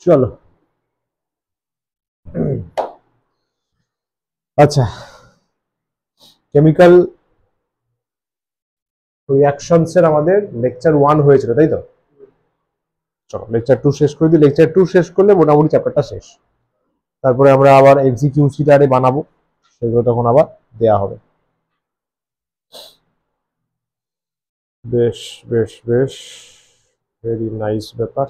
চলো আচ্ছা, chemical reactions এর আমাদের লেকচার 1 হয়েছিল, তাই তো? চলো লেকচার 2 শেষ করে দিই। লেকচার 2 শেষ করলে মোটামুটি চ্যাপ্টারটা শেষ। তারপরে আমরা আবার এমসিকিউসিটা বানাবো, সেগুলো তখন আবার দেয়া হবে। বেশ বেশ বেশ, ভেরি নাইস ব্যাপার।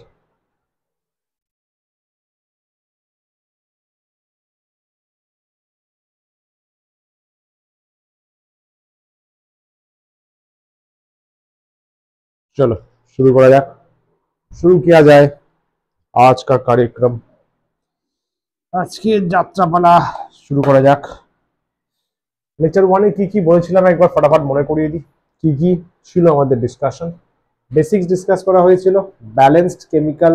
चलो शुरू करा जाए, शुरू किया जाए आज का कार्यक्रम। आज की যাত্রাপালা শুরু করা যাক। লেকচার 1 এ কি কি বলেছিলাম একবার ফটাফট মনে করিয়ে দিই। কি কি ছিল আমাদের ডিসকাশন? বেসিক্স ডিসকাস করা হয়েছিল, ব্যালেন্সড কেমিক্যাল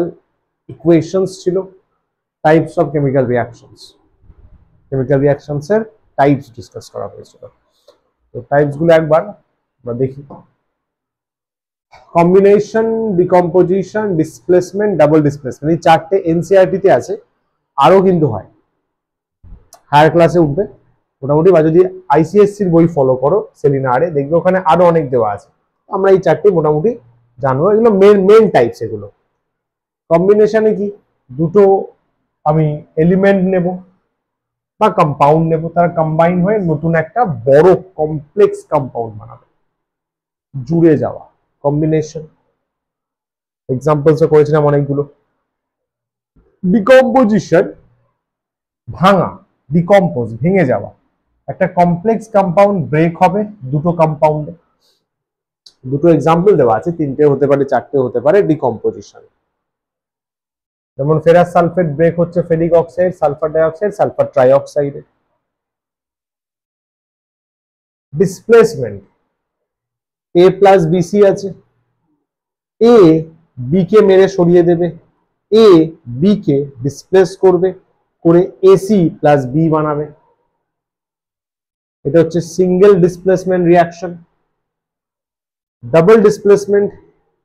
ইকুয়েশনস ছিল, types of chemical reactions, chemical reactions এর টাইপস ডিসকাস করা হয়েছিল। তো টাইপস গুলো একবার আমরা দেখি। Combination, decomposition, displacement, double displacement, এই চারটে এনসিইআরটি তে আছে, আরো কিন্তু হয়, হায়ার ক্লাসে উঠবে মোটামুটি। বা যদি আইসিএসসির বই ফলো করো সেলিনারে, দেখবে ওখানে আরো অনেক দেওয়া আছে। আমরা এই চারটে মোটামুটি জানবো, এগুলো মেন টাইপস। এগুলো কম্বিনেশনে কি, দুটো আমি এলিমেন্ট নেব বা কম্পাউন্ড নেব, তারা কম্বাইন হয়ে নতুন একটা বড় কমপ্লেক্স কম্পাউন্ড বানাবে, জুড়ে যাওয়া, কম্বিনেশন। এক্সাম্পলস করেছিলাম অনেকগুলো। ডিকম্পোজিশন, ভাঙা, ডিকম্পোজ, ভেঙে যাওয়া, একটা কমপ্লেক্স কম্পাউন্ড ব্রেক হবে দুটো কম্পাউন্ডে। দুটো এক্সাম্পল দেওয়া আছে, তিনটে হতে পারে, চারটে হতে পারে ডিকম্পোজিশন। যেমন ফেরাস সালফেট ব্রেক হচ্ছে ferric oxide, sulphur dioxide, sulphur ট্রাইঅক্সাইডে। ডিসপ্লেসমেন্ট, এ প্লাস বিসি আছে, এ বি কে মেরে সরিয়ে দেবে, এ বি কে ডিসপ্লেস করবে, করে এসি প্লাস বি বানাবে। এটা হচ্ছে single displacement reaction. Double displacement,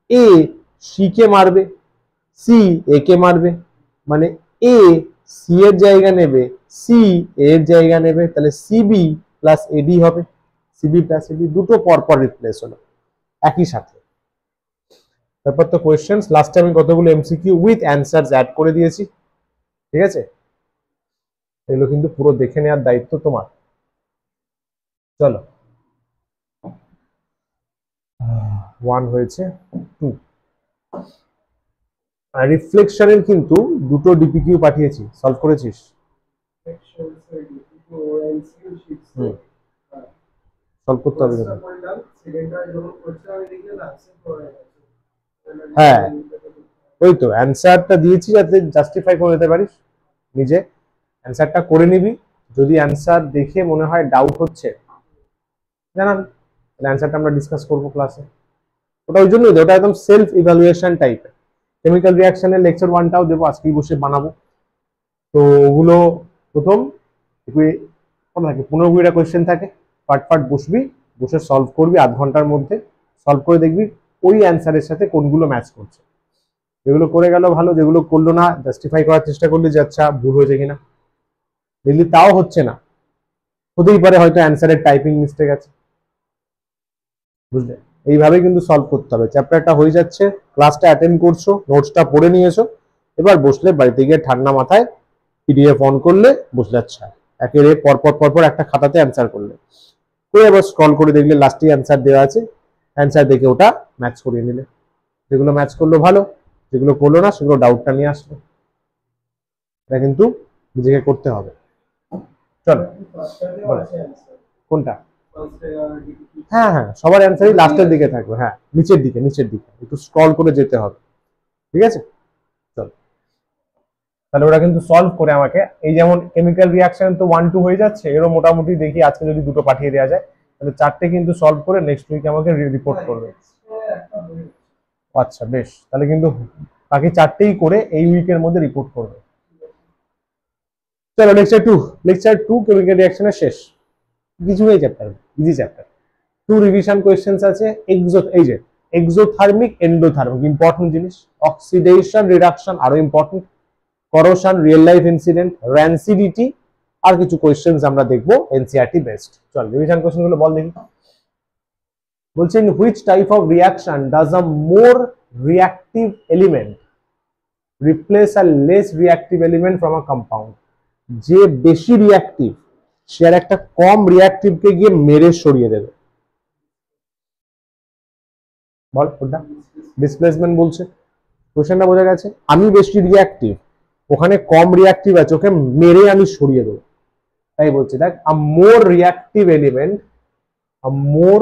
A C কে মারবে, সি এ কে মারবে, মানে এ সি এর জায়গা নেবে, সি এর জায়গা নেবে, তাহলে সিবি প্লাস এডি হবে। সিবি প্লাস এডি দুটো পরপর রিপ্লেস হলো একই সাথে। তারপর তো কোয়েশ্চেন্স, লাস্টে আমি কতগুলো এমসিকিউ উইথ অ্যানসারস অ্যাড করে দিয়েছি, ঠিক আছে? এগুলো কিন্তু পুরো দেখে নেওয়ার দায়িত্ব তোমার। চলো, 1 হয়েছে, 2। রিফ্লেকশনের কিন্তু দুটো ডিপিকিউ পাঠিয়েছি, সলভ করেছিস? সলভ করতে হবে। হ্যাঁ, ওই তো অ্যান্সারটা দিয়েছি যাতে জাস্টিফাই করে দিতে পারিস নিজে। অ্যান্সারটা করে নিবি, যদি অ্যান্সার দেখে মনে হয় ডাউট হচ্ছে জানাবি, অ্যান্সারটা আমরা ডিসকাস করবো ক্লাসে। ওটা ওই জন্যই, ওটা একদম সেলফ ইভ্যালুয়েশন টাইপের। কেমিক্যাল রিঅ্যাকশনের লেকচার 1টাও দেবো, আজকেই বসে বানাবো। তো ওগুলো প্রথম থাকে 15-20টা কোয়েশ্চেন থাকে, পার্ট বসবি, বসে সলভ করবি আধ ঘন্টার মধ্যে। সলভ করে দেখবি ওই অ্যান্সারের সাথে কোনগুলো ম্যাচ করছে। যেগুলো করে গেল ভালো, যেগুলো করলো না জাস্টিফাই করার চেষ্টা করলি যে আচ্ছা ভুল হয়েছে কিনা। দেখলি তাও হচ্ছে না, হতেই পারে হয়তো অ্যান্সারের টাইপিং মিস্টেক আছে, বুঝলে? এইভাবে কিন্তু সলভ করতে হবে। চ্যাপ্টারটা হয়ে যাচ্ছে, ক্লাসটা অ্যাটেন্ড করছো, নোটসটা পড়ে নিয়েছো, এবার বসলে বাড়িতে গিয়ে ঠান্ডা মাথায় পিডিএফ অন করলে বসলে, আচ্ছা একের পরপর একটা খাতাতে অ্যান্সার করলে, করে এবার স্ক্রল করে দেখলে লাস্টে অ্যান্সার দেওয়া আছে, অ্যান্সার দেখে ওটা ম্যাচ করিয়ে নিলে। যেগুলো ম্যাচ করলো ভালো, যেগুলো করলো না সেগুলো ডাউটটা নিয়ে আসলো। এটা কিন্তু নিজেকে করতে হবে। চলো, কোনটা? হ্যাঁ হ্যাঁ, সবার অ্যান্সারই লাস্টের দিকে থাকবে। হ্যাঁ, নিচের দিকে একটু স্ক্রল করে যেতে হবে, ঠিক আছে? চলো, তাহলে ওরা কিন্তু সলভ করে আমাকে, এই যেমন কেমিক্যাল রিঅ্যাকশন তো 1-2 হয়ে যাচ্ছে, এরও মোটামুটি দেখি আজকে যদি দুটো পাঠিয়ে দেওয়া যায়, তাহলে 4টে কিন্তু সলভ করে নেক্সট উইকে আমাকে রিপোর্ট করবে। আচ্ছা বেশ, তাহলে কিন্তু বাকি 4টেই করে এই উইকের মধ্যে রিপোর্ট করবে। চলো লেকচার 2 কেমিক্যাল রিঅ্যাকশনের শেষ। কিছু নেই chapter, easy chapter. 2 revision questions আছে। এই যে এক্সোথার্মিক, এন্ডোথার্মিক ইম্পর্টেন্ট জিনিস, অক্সিডেশন রিডাকশন আরো important, corrosion, real life incident, rancidity, আর কিছু কোয়েশ্চেন্স আমরা দেখবো এনসিইআরটি বেসড। চল রিভিশন কোশ্চেন গুলো বল দেখি। বলছেন which type of reaction does a more reactive element replace a less reactive element from a compound. যে বেশি রিঅ্যাক্টিভ সে আর একটা কম রিঅ্যাক্টিভকে গিয়ে মেরে সরিয়ে দেবে। বল ওটা ডিসপ্লেসমেন্ট বলছে। কোশ্চেনটা বোঝা গেছে? আমি বেশি রিঅ্যাক্টিভ, ওখানে কম রিঅ্যাক্টিভ আছে, ওকে মেরে আমি সরিয়ে দেবো। তাই বলছে দেখ, আ more reactive element, a more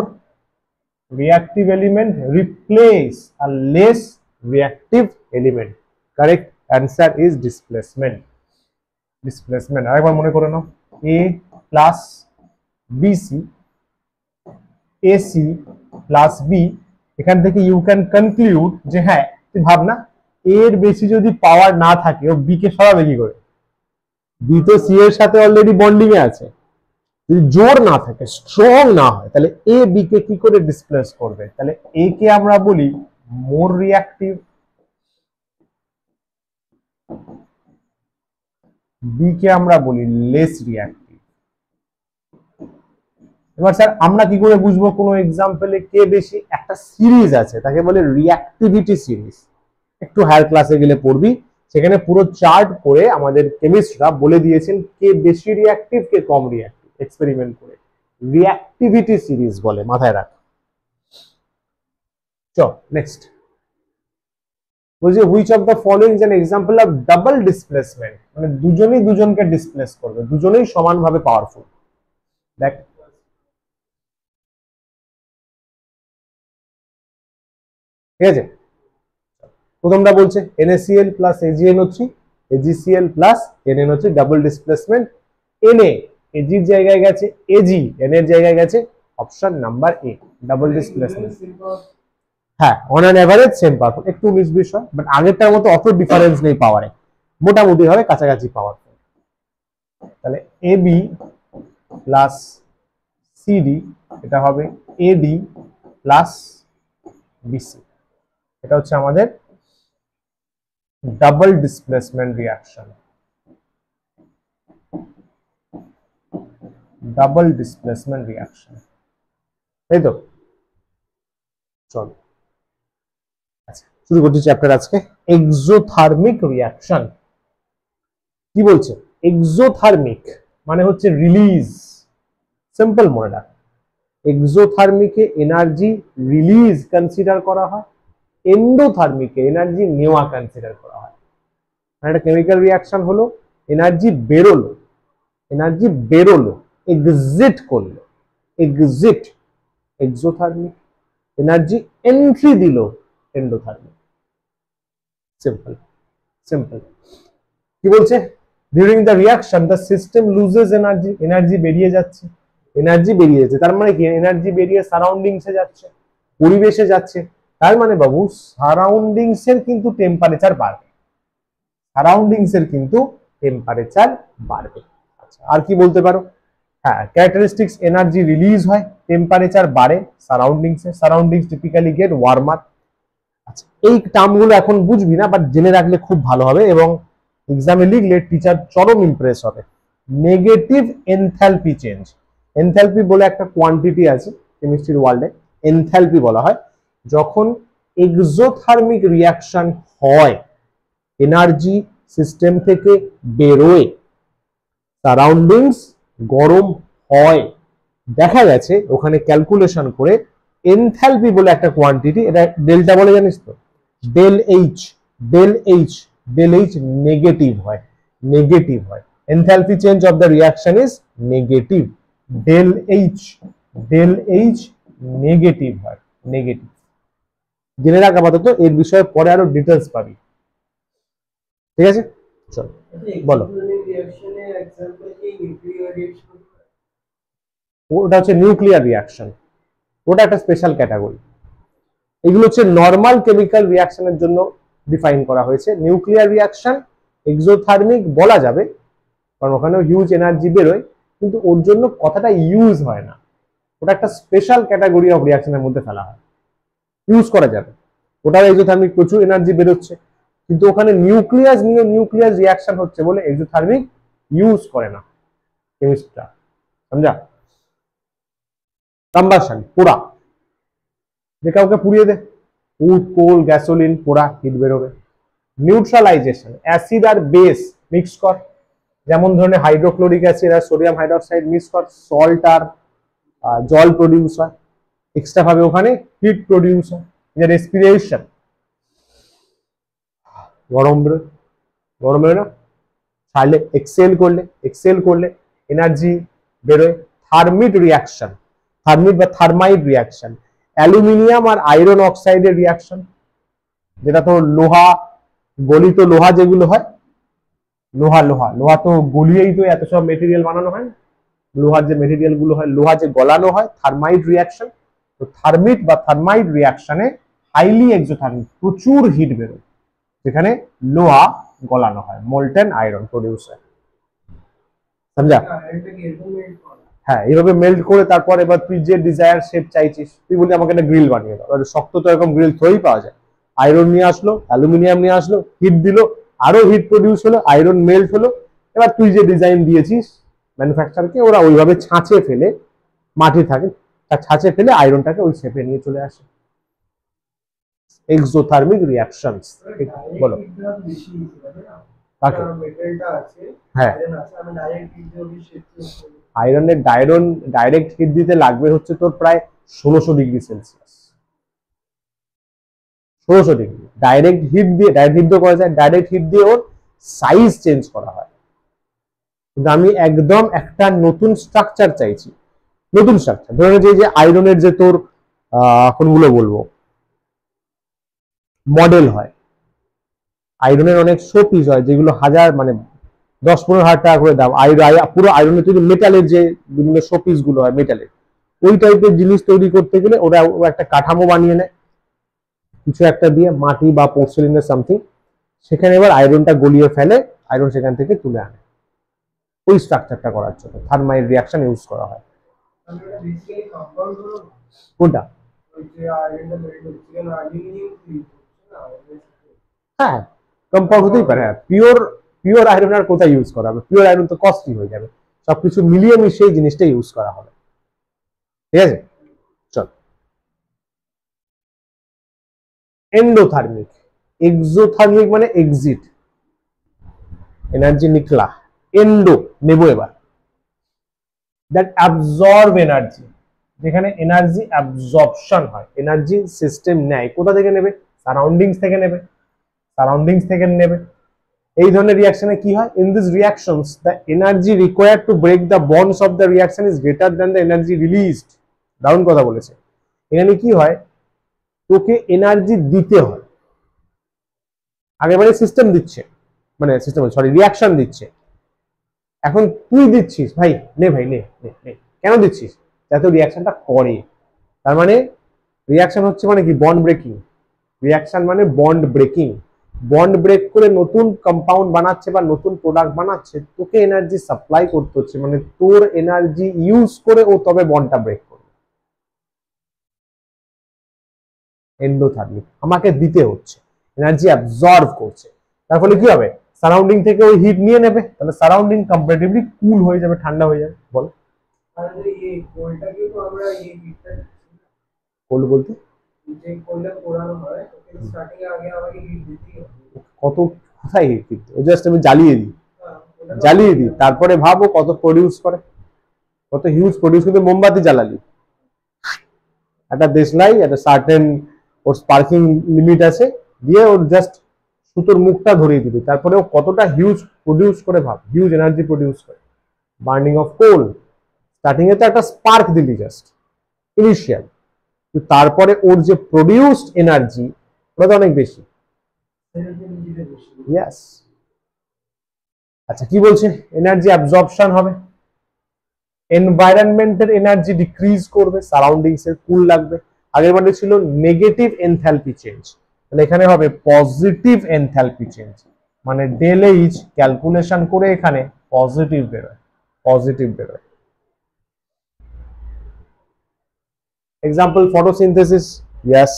reactive element replace a less reactive element. Correct answer is displacement. Displacement আরেকবার মনে করে নাও, a plus bc, ac plus b, এখান থেকে you can conclude যে হ্যাঁ তুই ভাব না, a এর বেশি যদি পাওয়ার না থাকে ও b কে সরাবে কি করে? b তো c এর সাথে অলরেডি বন্ডিং এ আছে, যদি জোর না থাকে, স্ট্রং না হয়, তাহলে এ বি কে কি করে ডিসপ্লেস করবে? তাহলে এ কে আমরা বলি মোর রিঅ্যাক্টিভ, বি কে আমরা বলি লেস রিঅ্যাক্টিভ। এবার স্যার আমরা কি করে বুঝবো কোনো এক্সাম্পলে কে বেশি? একটা সিরিজ আছে, তাকে বলে রিঅ্যাক্টিভিটি সিরিজ। একটু হায়ার ক্লাসে গেলে পড়বি, সেখানে পুরো চার্ট করে আমাদের কেমিস্টরা বলে দিয়েছেন কে বেশি রিঅ্যাক্টিভ কে কম রিঅ্যাক্টিভ, এক্সপেরিমেন্ট করে। রিঅ্যাক্টিভিটি সিরিজ বলে, মাথায় রাখ। চল নেক্সট বলছে which of the following is an example of double displacement, মানে দুজনেই দুজনকে ডিসপ্লেস করবে, দুজনেই সমানভাবে পাওয়ারফুল। দেখ ঠিক আছে, প্রথমটা বলছে NaCl plus AgNO3, AgCl plus NaNO3 double displacement. Na Ag এর জায়গায় গেছে, Ag Na এর জায়গায় গেছে, option number A double displacement. হ্যাঁ on an average same power, একটু 19-20 হয়, বাট আগেরটার মতো অত ডিফারেন্স নেই পাওয়ারে, মোটামুটি হবে কাছাকাছি পাওয়ার। তাহলে AB প্লাস CD এটা হবে AD প্লাস BC, এটা হচ্ছে আমাদের double displacement reaction. Double displacement reaction, তাই তো? চল আচ্ছা শুরু করছি চ্যাপ্টার আজকে। এক্সোথার্মিক রিঅ্যাকশন কি বলছে? এক্সোথার্মিক মানে হচ্ছে রিলিজ, সিম্পল মনে রাখ। এক্সোথার্মিকে এনার্জি রিলিজ কনসিডার করা হয়, এন্ডোথার্মিকে এনার্জি নেওয়া কনসিডার করা হয়। একটা কেমিক্যাল রিঅ্যাকশন হলো, এনার্জি বেরোলো, এনার্জি বেরোলো, এক্সিট করলো, এক্সিট এক্সোথার্মিক, এনার্জি এন্ট্রি দিল এন্ডোথার্মিক। Simple simple. কি বলছে? During the reaction the system loses energy, energy বেরিয়ে যাচ্ছে, এনার্জি বেরিয়ে যাচ্ছে, তার মানে কি? এনার্জি বেরিয়ে সারাউন্ডিংসে যাচ্ছে, পরিবেশে যাচ্ছে। তার মানে বাবু সারাউন্ডিংস এর কিন্তু টেম্পারেচার বাড়বে, সারাউন্ডিংস এর কিন্তু টেম্পারেচার বাড়বে। আচ্ছা আর কি বলতে পারো? হ্যাঁ ক্যারেক্টারিস্টিক্স, এনার্জি রিলিজ হয়, টেম্পারেচার বাড়ে সারাউন্ডিংসে, সারাউন্ডিংস টিপিক্যালি গেট ওয়ার্মার। আচ্ছা এই টার্মগুলো এখন বুঝবি না, বাট জেনে রাখলে খুব ভালো হবে এবং এক্সামে লিখলে টিচার চরম ইমপ্রেস হবে। নেগেটিভ এনথ্যালপি চেঞ্জ, এনথ্যালপি বলে একটা কোয়ান্টিটি আছে কেমিস্ট্রির ওয়ার্ল্ডে, এনথ্যালপি বলা হয়। যখন এক্সোথার্মিক রিঅ্যাকশন হয়, এনার্জি সিস্টেম থেকে বেরোয়, সারাউন্ডিংস গরম হয়, দেখা গেছে ওখানে ক্যালকুলেশন করে এনথ্যালপি বলে একটা কোয়ান্টিটি, এটা ডেল্টা বলে জানিস তো, del H, del H, del H negative হয়, নেগেটিভ হয়। Enthalpy change of the reaction is negative, del H, del H negative হয়, নেগেটিভ। জেনে রাখ আপাতত, এর বিষয়ে পরে আরো ডিটেলস পাবি। ঠিক আছে চল বলো। ওটা হচ্ছে নিউক্লিয়ার রিঅ্যাকশন, ওটা একটা স্পেশাল ক্যাটাগরি। এগুলো হচ্ছে নর্মাল কেমিক্যাল রিঅ্যাকশনের জন্য ডিফাইন করা হয়েছে। নিউক্লিয়ার রিঅ্যাকশন এক্সোথার্মিক বলা যাবে, কারণ ওখানেও হিউজ এনার্জি বেরোয়, কিন্তু ওর জন্য কথাটা ইউজ হয় না, ওটা একটা স্পেশাল ক্যাটাগরি অফ রিঅ্যাকশনের মধ্যে ফেলা হয়, ইউজ করা যাবে। ওটাও এক্সোথার্মিক, প্রচুর এনার্জি বেরোচ্ছে, কিন্তু ওখানে নিউক্লিয়াস নিয়ে নিউক্লিয়াস রিয়াকশন হচ্ছে বলে এক্সোথার্মিক ইউজ করে না কেমিস্টরা, সমঝা? কম্বাসন, পোড়া, যে কাউকে পুড়িয়ে দে, উড কোল গ্যাসোলিন পোড়া, হিট বেরোবে। নিউট্রালাইজেশন, অ্যাসিড আর বেস মিক্স কর, যেমন ধরনের হাইড্রোক্লোরিক অ্যাসিড আর সোডিয়াম হাইড্রোক্সাইড মিক্স কর, সল্ট আর জল প্রডিউস হয়, এক্সট্রা ভাবে ওখানে হিট প্রডিউস হয়। রেসপিরেশন, গরম বেরোয়, গরম বেরোয় না, ছাড়লে এক্সেল করলে এনার্জি বেরোয়। থার্মিট রিয়াকশন, থার্মিট বা থার্মাইট রিয়াকশন, অ্যালুমিনিয়াম আর আয়রন অক্সাইডের রিয়াকশন, যেটা তো লোহা, গলিত লোহা যেগুলো হয়, লোহা তো গলিয়েই তো এত সব মেটেরিয়াল বানানো হয়, লোহার যে মেটেরিয়াল গুলো হয়, লোহা যে গলানো হয়, থার্মাইট রিয়াকশন। তো থার্মিট বা থার্মাইট রিয়াকশনে হাইলি এক্সোথার্মিক, প্রচুর হিট বেরোয়, যেখানে লোহা গলানো হয়, মোল্টেন আয়রন প্রডিউস হয়, সমঝা? হ্যাঁ, এইভাবে মেল্ট করে তারপর এবার তুই যে ডিজায়ার শেপ চাইছিস, তুই বলি আমাকে একটা গ্রিল বানিয়ে দাও, শক্ত তো এরকম গ্রিল থই পাওয়া যায়, আয়রন নিয়ে আসলো, অ্যালুমিনিয়াম নিয়ে আসলো, হিট দিল, আরো হিট প্রডিউস হলো, আয়রন মেল্ট হলো, এবার তুই যে ডিজাইন দিয়েছিস ম্যানুফ্যাকচারকে, ওরা ওইভাবে ছাঁচে ফেলে, মাটি থাকে তার ছাঁচে ফেলে আয়রনটাকে ওই শেপে নিয়ে চলে আসে। এক্সোথার্মিক রিয়াকশনস, বলো কাকে? হ্যাঁ, আয়রনের ডাইরেক্ট হিট দিতে লাগবে হচ্ছে তোর প্রায় 1600 degree Celsius, 1600 degree direct heat দিয়ে, ডাইরেক্ট হিট করা যায়, ডাইরেক্ট হিট দিয়ে ওর সাইজ চেঞ্জ করা হয়। কিন্তু আমি একদম একটা নতুন স্ট্রাকচার চাইছি, নতুন স্ট্রাকচার, ধরে যে আয়রনের যে তোর কোনগুলো বলবো মডেল হয়, আয়রনের অনেক শো পিস হয় যেগুলো হাজার মানে 10-15 হাজার টাকা করে দাম, পুরো আয়রনের তৈরি মেটালের যে বিভিন্ন শো পিস গুলো হয় মেটালের, ওই টাইপের জিনিস তৈরি করতে গেলে ওরা একটা কাঠামো বানিয়ে নেয় কিছু একটা দিয়ে, মাটি বা পোর্সেলিনের সামথিং, সেখানে এবার আয়রনটা গলিয়ে ফেলে, আয়রন সেখান থেকে তুলে আনে, ওই স্ট্রাকচারটা করার জন্য থার্মাইট রিয়াকশন ইউজ করা হয়। কোনটা? হ্যাঁ, কম্পাউন্ড হতেই পারে, হ্যাঁ, পিওর আয়রন আর কোথায় ইউজ করা হবে, পিওর আয়রন তো কস্টলি হয়ে যাবে, সবকিছু মিলিয়ে মিশিয়ে জিনিসটা ইউজ করা হবে, ঠিক আছে? চল, এন্ডোথার্মিক, এক্সোথার্মিক মানে এক্সিট, এনার্জি নিকলা, এন্ডো নেবো এবার, দ্যাট অ্যাবজর্ব এনার্জি, যেখানে এনার্জি অ্যাবজর্পশন হয়, এনার্জি সিস্টেম নেয়, কোথা থেকে নেবে? সারাউন্ডিংস থেকে নেবে, সারাউন্ডিংস থেকে নেবে। এই ধরনের রিয়াকশনে কি হয়? In this reactions the energy required to break the bonds of the reaction is greater than the energy released. দারুণ কথা বলেছে। এখানে কি হয়, তোকে এনার্জি দিতে হয়, আগেবারে সিস্টেম দিচ্ছে, মানে সিস্টেম সরি রিয়াকশন দিচ্ছে, এখন তুই দিচ্ছিস, ভাই নে ভাই নে নে নে, কেন দিচ্ছিস? যাতে রিয়াকশনটা করে, তার মানে রিয়াকশন হচ্ছে মানে কি বন্ড ব্রেকিং, রিয়াকশন মানে বন্ড ব্রেকিং, বন্ড ব্রেক করে নতুন কম্পাউন্ড বানাচ্ছে বা নতুন প্রোডাক্ট বানাচ্ছে, তোকে এনার্জি সাপ্লাই করতে হচ্ছে, মানে তোর এনার্জি ইউজ করে ও তবে বন্ডটা ব্রেক করবে, এন্ডোথার্মিক, আমাকে দিতে হচ্ছে, এনার্জি অ্যাবজর্ব করছে, তার ফলে কি হবে? সারাউন্ডিং থেকে ওই হিট নিয়ে নেবে, তাহলে সারাউন্ডিং কম্পারেটিভলি কুল হয়ে যাবে, ঠান্ডা হয়ে যাবে। বল, কোল্ড বলতে কত, কোথায় হিট দিতে, ও জাস্ট আমি জ্বালিয়ে দিই, তারপরে ভাবো কত প্রডিউস করে, কত হিউজ প্রডিউস, কিন্তু মোমবাতি জ্বালালি, একটা দেশলাই, একটা সার্টেন ওর স্পার্কিং লিমিট আছে, দিয়ে ওর জাস্ট সুতোর মুখটা ধরিয়ে দিবি, তারপরে ও কতটা হিউজ প্রডিউস করে, ভাব হিউজ এনার্জি প্রডিউস করে। বার্নিং অফ কোল, স্টার্টিং এ তো একটা স্পার্ক দিলি জাস্ট ইনিশিয়াল, তারপরে ওর যে প্রডিউসড এনার্জি ওটা তো অনেক বেশি। ইয়েস। আচ্ছা, কি বলছে? এনার্জি অ্যাবজর্পশন হবে, এনভায়রনমেন্টের এনার্জি ডিক্রিজ করবে, সারাউন্ডিংস এর কুল লাগবে। আগের বারে ছিল নেগেটিভ এনথ্যালপি চেঞ্জ, তাহলে এখানে হবে পজিটিভ এনথ্যালপি চেঞ্জ, মানে ডেল এইচ ক্যালকুলেশন করে এখানে পজিটিভ বেরোয়, পজিটিভ বেরোয়। এক্সাম্পল ফটোসিনথেসিস, ইয়েস,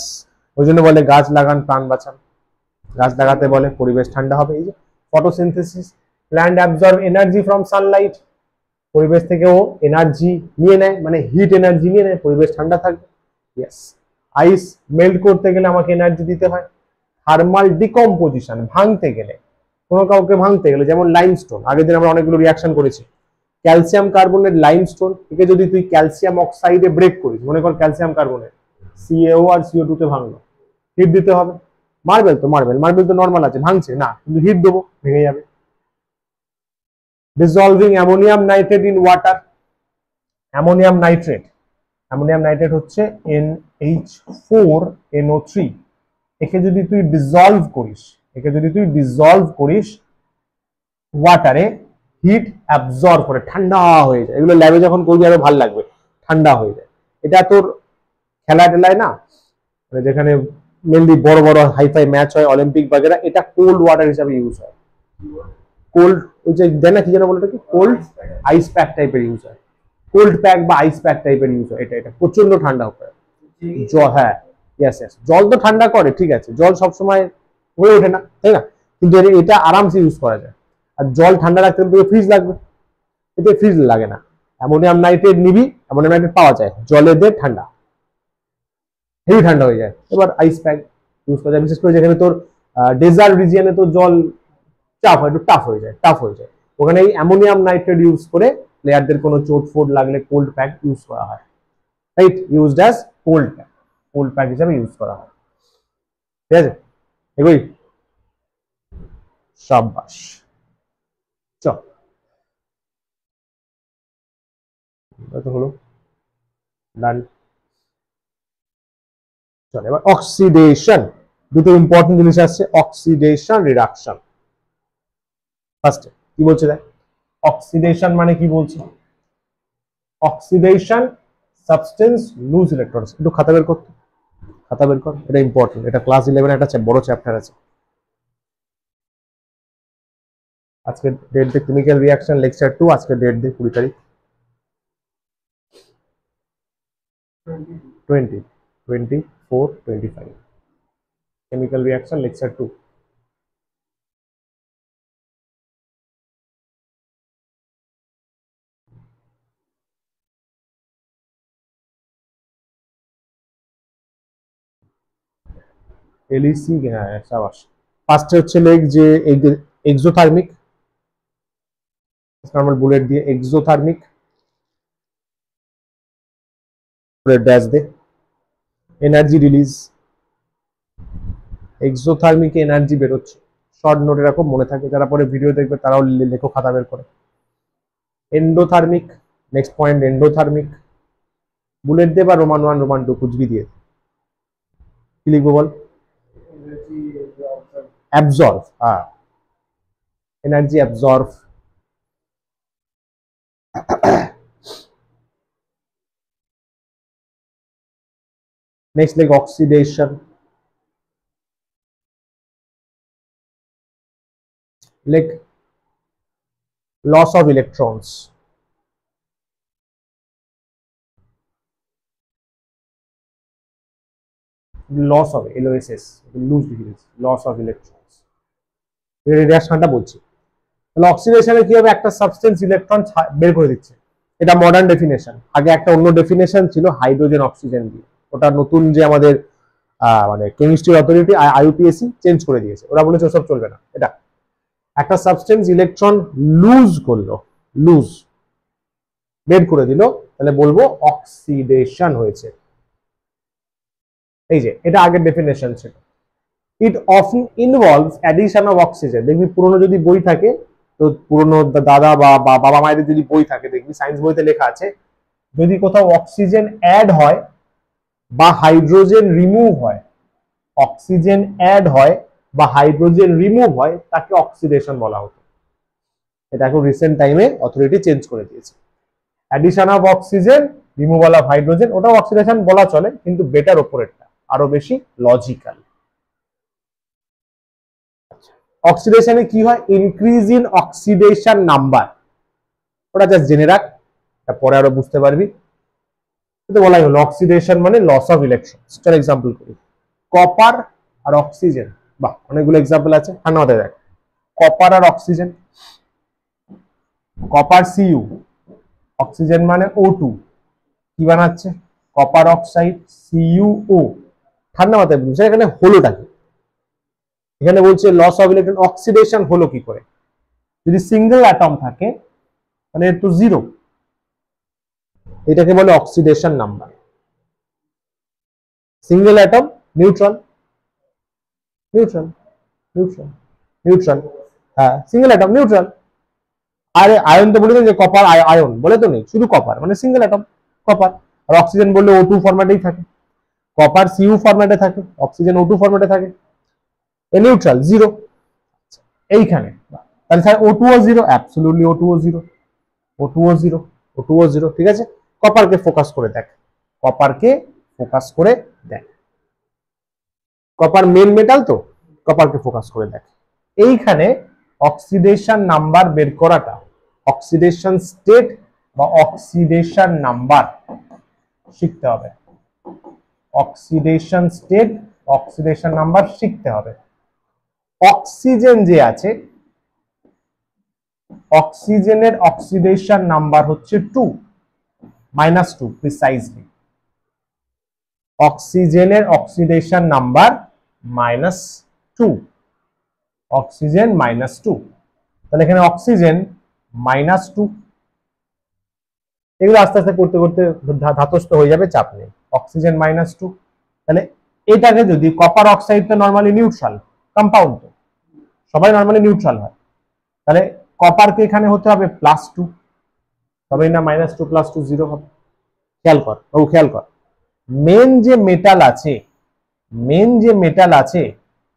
ওই জন্য বলে গাছ লাগান প্রাণ বাঁচান। গাছ লাগাতে বলে, পরিবেশ ঠান্ডা হবে। এই যে photosynthesis, plant absorb energy from Sunlight, পরিবেশ থেকে ও এনার্জি নিয়ে নেয়, মানে হিট এনার্জি নিয়ে নেয়, পরিবেশ ঠান্ডা থাকবে। ইয়েস, আইস মেল্ট করতে গেলে আমাকে এনার্জি দিতে হয়। থার্মাল ডিকম্পোজিশন, ভাঙতে গেলে, কোনো কাউকে ভাঙতে গেলে, যেমন লাইমস্টোন, আগের দিন আমরা অনেকগুলো রিয়াকশন করেছি। ক্যালসিয়াম কার্বনেট লাইমস্টোন, একে যদি তুই ক্যালসিয়াম অক্সাইডে ব্রেক করিস, মনে কর ক্যালসিয়াম কার্বনেট CaO আর CO2 তে ভাঙলো, হিট দিতে হবে। মার্বেল তো মার্বেল তো নর্মাল আছে, ভাঙছে না, কিন্তু হিট দেবো, ভেঙে যাবে। Dissolving ammonium nitrate in water, ammonium nitrate হচ্ছে NH4NO3, একে যদি তুই ডিসলভ করিস ওয়াটারে, হিট অ্যাবজর্ব করে ঠান্ডা হয়ে যায়। এগুলো ল্যাবে যখন করবি আরো ভালো লাগবে, ঠান্ডা হয়ে যায়। এটা তোর খেলা টেলায় না, মানে যেখানে মেনলি বড় বড় হাইফাই ম্যাচ হয়, অলিম্পিক বাগেরা, এটা কোল্ড ওয়াটার হিসাবে ইউজ হয়। কোল্ড, ওই যে দেয় না কি যেন বলে, কোল্ড আইস প্যাক টাইপের ইউজ হয়, কোল্ড প্যাক বা আইস প্যাক টাইপের ইউজ হয়। এটা প্রচন্ড ঠান্ডা করে হ্যাঁ, ইয়েস, জল তো ঠান্ডা করে, ঠিক আছে, জল সবসময় হয়ে ওঠে না, তাই না, কিন্তু এটা আরামসে ইউজ করা যায়। আর জল ঠান্ডা রাখতে গেলে ফ্রিজ লাগবে, এতে ফ্রিজ লাগে না। অ্যামোনিয়াম নাইট্রেট নিবি, অ্যামোনিয়াম নাইট্রেট পাওয়া যায়, জলে দিয়ে ঠান্ডা, হেভি ঠান্ডা হয়ে যায়। এবার আইস প্যাক ইউজ করা যায়, বিশেষ করে যেখানে তোর ডেজার্ট রিজিয়নে তো জল চাপ হয়, একটু টাফ হয়ে যায়, ওখানে এই অ্যামোনিয়াম নাইট্রেট ইউজ করে প্লেয়ারদের কোনো চোট ফোট লাগলে কোল্ড প্যাক ইউজ করা হয়, right, used as cold pack হিসাবে ইউজ করা হয়। ঠিক আছে, এগোই, সাবাস, চল হলো ডান। চল এবার অক্সিডেশন, দুটো ইম্পর্টেন্ট জিনিস আসছে, অক্সিডেশন রিডাকশন। ফার্স্টে কি বলছে দেখ, অক্সিডেশন মানে কি বলছে, অক্সিডেশন সাবস্টেন্স লুজ ইলেকট্রনস। একটু খাতা বের করতে, খাতা বের কর, এটা ইম্পর্টেন্ট, এটা ক্লাস 11 একটা বড় চ্যাপ্টার আছে। আজকে ডেট দে, কেমিক্যাল রিঅ্যাকশন লেকচার 2, আজকে ডেট দে 20 তারিখ 24-25 কেমিক্যাল রিঅ্যাকশন লেকচার 2। এলইসি, হ্যাঁ সাবাস। ফার্স্টে হচ্ছে লেগ যে এক্সোথার্মিক, নরমাল বুলেট দিয়ে এক্সোথার্মিক, ড্যাশ দে, এনার্জি রিলিজ, এক্সোথার্মিক এনার্জি বেরোচ্ছে, শর্ট নোট এরকম মনে থাকে, যারা পরে ভিডিও দেখবে তারাও লেখো খাতা বের করে। Endothermic, next point endothermic, bullet দে বা রোমান 1 রোমান 2 কুछ भी দিয়ে, কি লিখবো বল, অ্যাবজর্ব, হ্যাঁ, energy absorb. Next leg oxidation, leg loss of electrons, loss হবে, LOSS, লুজ লিখেছি, লস অফ ইলেকট্রনস, রিঅ্যাকশনটা বলছি। তাহলে অক্সিডেশনে কি হবে, একটা সাবস্টেন্স ইলেকট্রন বের করে দিচ্ছে, এটা মডার্ন ডেফিনেশন। আগে একটা অন্য ডেফিনেশন ছিল, হাইড্রোজেন অক্সিজেন দিয়ে, ওটা নতুন যে আমাদের মানে কেমিস্ট্রি অথরিটি IUPAC চেঞ্জ করে দিয়েছে, ওরা বলেছে ওসব চলবে না। এটা একটা সাবস্টেন্স ইলেকট্রন লুজ করলো, লুজ বের করে দিল, তাহলে বলবো অক্সিডেশন হয়েছে। এই যে এটা আগের ডেফিনেশন ছিল। It often involves addition of oxygen. দেখবি পুরনো যদি বই থাকে, তো পুরনো দাদা বা বাবা মায়েদের যদি বই থাকে, দেখবি সায়েন্স বইতে লেখা আছে, যদি কোথাও অক্সিজেন অ্যাড হয় বা হাইড্রোজেন রিমুভ হয়, অক্সিজেন অ্যাড হয় বা হাইড্রোজেন রিমুভ হয়, তাকে অক্সিডেশন বলা হতো। এটা এখন রিসেন্ট টাইমে অথরিটি চেঞ্জ করে দিয়েছে। Addition of oxygen, removal of hydrogen, ওটাও অক্সিডেশন বলা চলে, কিন্তু বেটার ওপরেরটা, আরো বেশি লজিক্যাল। অক্সিডেশনে কি হয়, ইনক্রিজ ইন অক্সিডেশন নাম্বার, ওটা জাস্ট জেনে রাখ, পরে আরো বুঝতে পারবি। এটা বলাই হলো অক্সিডেশন মানে লস অফ ইলেকট্রন। চল এক্সাম্পল করি, কপার আর অক্সিজেন বাহ, অনেকগুলো এক্সাম্পল আছে। ঠান্ডা মাথায় দেখ, কপার আর অক্সিজেন, কপার সিইউ, অক্সিজেন মানে O2, কি বানাচ্ছে? Copper oxide CuO। ঠান্ডা মাথায় বুঝছে এখানে হলোটা কি? এখানে বলছে লস অফ ইলেকট্রন, অক্সিডেশন হলো কি করে? যদি সিঙ্গেল অ্যাটম থাকে তাহলে এর তো জিরো, এটাকে বলে oxidation number. Single atom neutron, neutron, neutron, neutron, হ্যাঁ সিঙ্গেল অ্যাটম নিউট্রন। আরে আয়ন তো বলে যে কপার আয়ন বলে তো নেই, শুধু কপার মানে সিঙ্গেল অ্যাটম কপার। আর অক্সিজেন বললে O2 ফরম্যাটেই থাকে, কপার Cu ফরম্যাটে থাকে, অক্সিজেন O2 ফরম্যাটে থাকে, এ নিউট্রাল জিরো। এইখানে তাহলে স্যার O2 ও জিরো, অ্যাবসলিউটলি O2 ও জিরো, O2 ও জিরো, O2 ও জিরো। ঠিক আছে, কপারকে ফোকাস করে দেখ, কপারকে ফোকাস করে দেখ, কপার মেন মেটাল তো, কপারকে ফোকাস করে দেখ। এইখানে অক্সিডেশন নাম্বার বের করাটা, অক্সিডেশন স্টেট বা অক্সিডেশন নাম্বার শিখতে হবে, অক্সিডেশন স্টেট, অক্সিডেশন নাম্বার শিখতে হবে। অক্সিজেন যে আছে, অক্সিজেনের অক্সিডেশন নাম্বার হচ্ছে 2, -2 প্রিসাইজলি। অক্সিজেনের অক্সিডেশন নাম্বার -2, অক্সিজেন -2। তাহলে এখানে অক্সিজেন -2, এগুলো আস্তে আস্তে করতে করতে ধাতস্থ হয়ে যাবে, চাপ নেই। অক্সিজেন -2, তাহলে এটাকে যদি কপার অক্সাইড তো নরমালি নিউট্রাল কম্পাউন্ড, তো সবাই নরমালি নিউট্রাল হয়, তাহলে কপারকে এখানে হতে হবে +2, তবেই না -2 + 2 0 হবে। খেয়াল কর, খেয়াল কর, মেন যে মেটাল আছে, মেন যে মেটাল আছে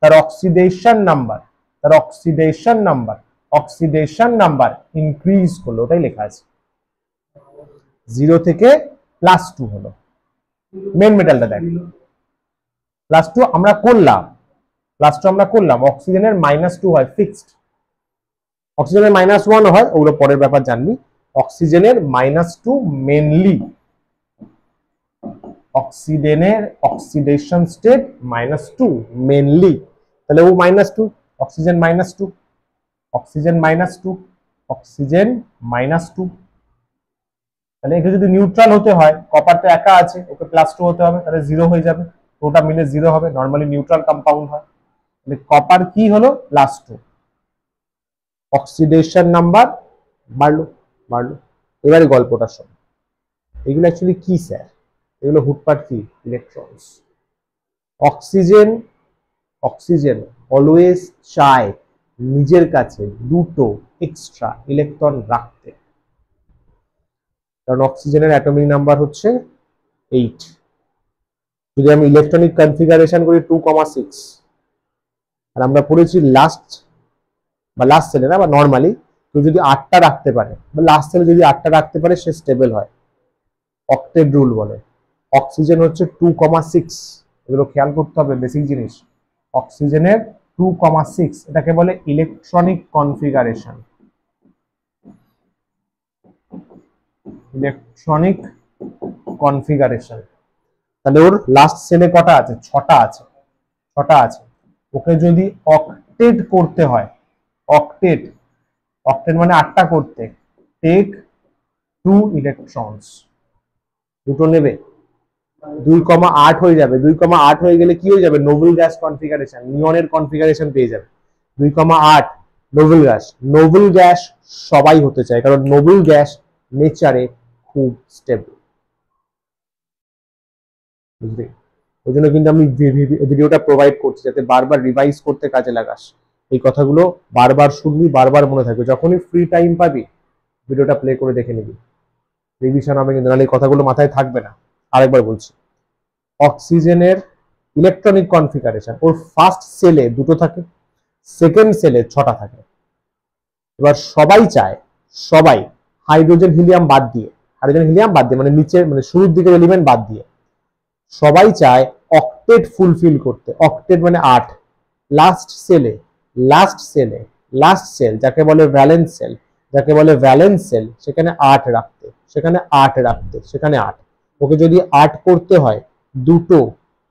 তার অক্সিডেশন নাম্বার, তার oxidation number, oxidation number increase করলো, ওটাই লেখা আছে, 0 থেকে +2 হলো। মেন মেটালটা দেখ, +2 আমরা করলাম, +2 আমরা করলাম, অক্সিজেনের -2 হয় ফিক্সড, অক্সিজেনের -1 হয়, ওগুলো পরের ব্যাপার জানবি। অক্সিজেনের -2 মেনলি, অক্সিজেনের অক্সিডেশন স্টেট -2 মেনলি, তাহলে ও -2, অক্সিজেন -2, অক্সিজেন -2, অক্সিজেন -2। তাহলে একে যদি নিউট্রাল হতে হয়, কপার তো একা আছে, ওকে +2 হতে হবে, তাহলে 0 হয়ে যাবে, ওটা মিলে 0 হবে, নরমালি নিউট্রাল কম্পাউন্ড হয়। তাহলে কপার কি হলো? +2, অক্সিডেশন নাম্বার বাড়লো, বাড়লো। এবারে গল্পটা শোন, এগুলো অ্যাকচুয়ালি কি স্যার? এগুলো হুটপাট কি? ইলেকট্রনস। অক্সিজেন, অক্সিজেন অলওয়েজ চায় নিজের কাছে দুটো এক্সট্রা ইলেকট্রন রাখতে, কারণ অক্সিজেনের অ্যাটমিক নাম্বার হচ্ছে 8। যদি আমি ইলেকট্রনিক কনফিগারেশন করি 2,6, আর আমরা পড়েছি লাস্ট বা লাস্ট সেলে না, বা নর্মালি কেউ যদি 8টা রাখতে পারে, বা লাস্ট সেলে যদি 8টা রাখতে পারে, সে স্টেবল হয়, অক্টেট রুল বলে। অক্সিজেন হচ্ছে 2,6, এগুলো খেয়াল করতে হবে, বেসিক জিনিস। অক্সিজেনের 2,6, এটাকে বলে ইলেকট্রনিক কনফিগারেশন, ইলেকট্রনিক কনফিগারেশন। তাহলে ওর লাস্ট সেলে কটা আছে? 6টা আছে, 6টা আছে। ওকে যদি অক্টেট করতে হয়, অক্টেট, অক্টেট মানে 8টা করতে, টেক 2 ইলেকট্রনস, দুটো নেবে, 2,8 হয়ে যাবে। 2,8 হয়ে গেলে কি হয়ে যাবে? নোবেল গ্যাস কনফিগারেশন, নিয়নের কনফিগারেশন পেয়ে যাবে। 2,8 নোবেল গ্যাস, নোবেল গ্যাস সবাই হতে চায়, কারণ নোবেল গ্যাস নেচারে খুব স্টেবল, বুঝলি? ওই জন্য কিন্তু আমি ভিডিওটা প্রোভাইড করছি, যাতে বারবার রিভাইজ করতে কাজে লাগাস। এই কথাগুলো বারবার শুনবি, বারবার মনে থাকবে, যখনই ফ্রি টাইম পাবি ভিডিওটা প্লে করে দেখে নিবি, রিভিশন হবে, কিন্তু নাহলে এই কথাগুলো মাথায় থাকবে না। আরেকবার বলছি, অক্সিজেনের ইলেকট্রনিক কনফিগারেশন, ওর ফার্স্ট সেলে 2টো থাকে, সেকেন্ড সেলে 6টা থাকে। এবার সবাই চায়, সবাই হাইড্রোজেন হিলিয়াম বাদ দিয়ে, হাইড্রোজেন হিলিয়াম বাদ দিয়ে মানে নিচের মানে শুরুর দিকের এলিমেন্ট বাদ দিয়ে, সবাই চায় অক্টেট ফুলফিল করতে। অক্টেট মানে 8, লাস্ট সেলে, লাস্ট সেলে, লাস্ট সেল যাকে বলে ভ্যালেন্স সেল, যাকে বলে ভ্যালেন্স সেল, সেখানে 8 রাখতে, সেখানে 8 রাখতে, সেখানে 8। ওকে যদি 8 করতে হয়, দুটো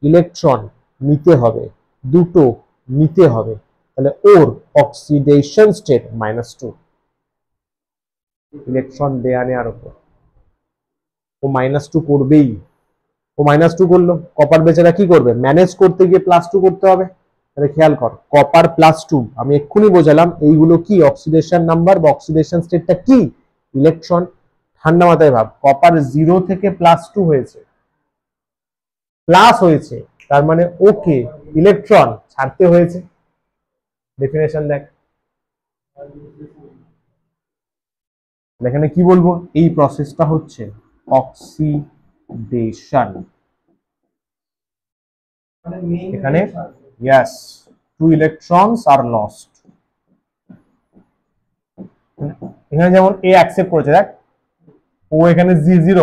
ইলেকট্রন নিতে হবে, দুটো নিতে হবে, তাহলে ওর অক্সিডেশন স্টেট -2, ইলেকট্রন দেয়া নেওয়ার উপর ও -2 করবেই। ও -2 করলো, কপার বেচারা কি করবে, ম্যানেজ করতে গিয়ে +2 করতে হবে। তাহলে খেয়াল কর, কপার +2, আমি এক্ষুনি বোঝালাম এইগুলো কি অক্সিডেশন নাম্বার বা অক্সিডেশন স্টেটটা কি, ইলেকট্রন। ঠান্ডা মাথায় ভাব, কপার 0 থেকে +2 হয়েছে, প্লাস হয়েছে, তার মানে ওকে ইলেকট্রন ছাড়তে হয়েছে। ডেফিনেশন দেখ, এখানে কি বলবো, এই প্রসেসটা হচ্ছে অক্সিডেশন। এখানে ইয়েস, 2 ইলেকট্রনস আর লস্ট। এখানে যেমন এ অ্যাকসেপ্ট করেছে, দেখ ও এখানে G0,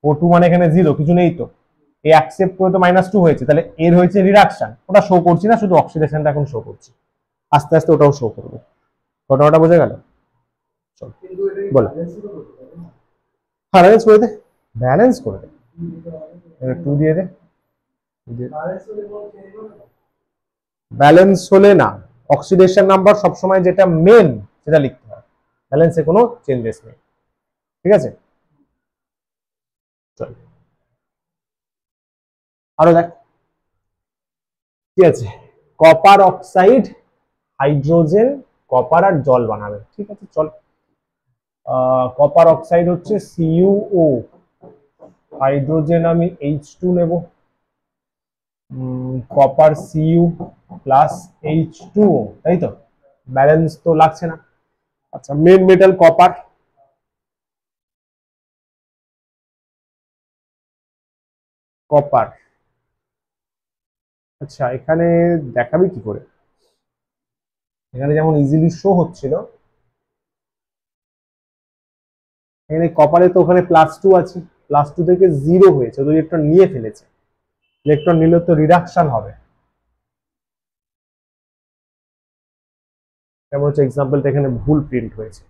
O2 মানে এখানে 0, কিছু নেই তো, এ অ্যাকসেপ্ট করে তো -2 হয়েছে, তাহলে এর হয়েছে রিডাকশন, ওটা শো করছি না, শুধু অক্সিডেশনটা এখন শো করছি, আস্তে আস্তে ওটাও শো করবে। ঘটনাটা বোঝা গেল? চল বলো, হ্যাঁ ব্যালেন্স করে দে, ব্যালেন্স করে দে, 2 দিয়ে দে। ব্যালেন্স হলে না, অক্সিডেশন নাম্বার সবসময় যেটা মেন সেটা লিখতে হয়, ব্যালেন্সে কোনো চেঞ্জেস নেই, ঠিক আছে? চল আরো দেখ কি আছে, কপার অক্সাইড, হাইড্রোজেন, কপার আর জল বানাবে, ঠিক আছে? চল, কপার অক্সাইড হচ্ছে CuO, হাইড্রোজেন আমি H2 নেব, কপার Cu প্লাস H2O, তাই তো? ব্যালেন্স তো লাগছে না। আচ্ছা, মেন মেটাল কপার, কপার, আচ্ছা এখানে দেখাবি কি করে, এখানে যেমন ইজিলি শো হচ্ছিল, এখানে কপারে তো ওখানে +2 আছে, +2 থেকে 0 হয়েছে, তো ইলেকট্রন নিয়ে ফেলেছে, ইলেকট্রন নিলে তো রিডাকশন হবে। যেমন হচ্ছে এক্সাম্পলটা এখানে ভুল প্রিন্ট হয়েছে,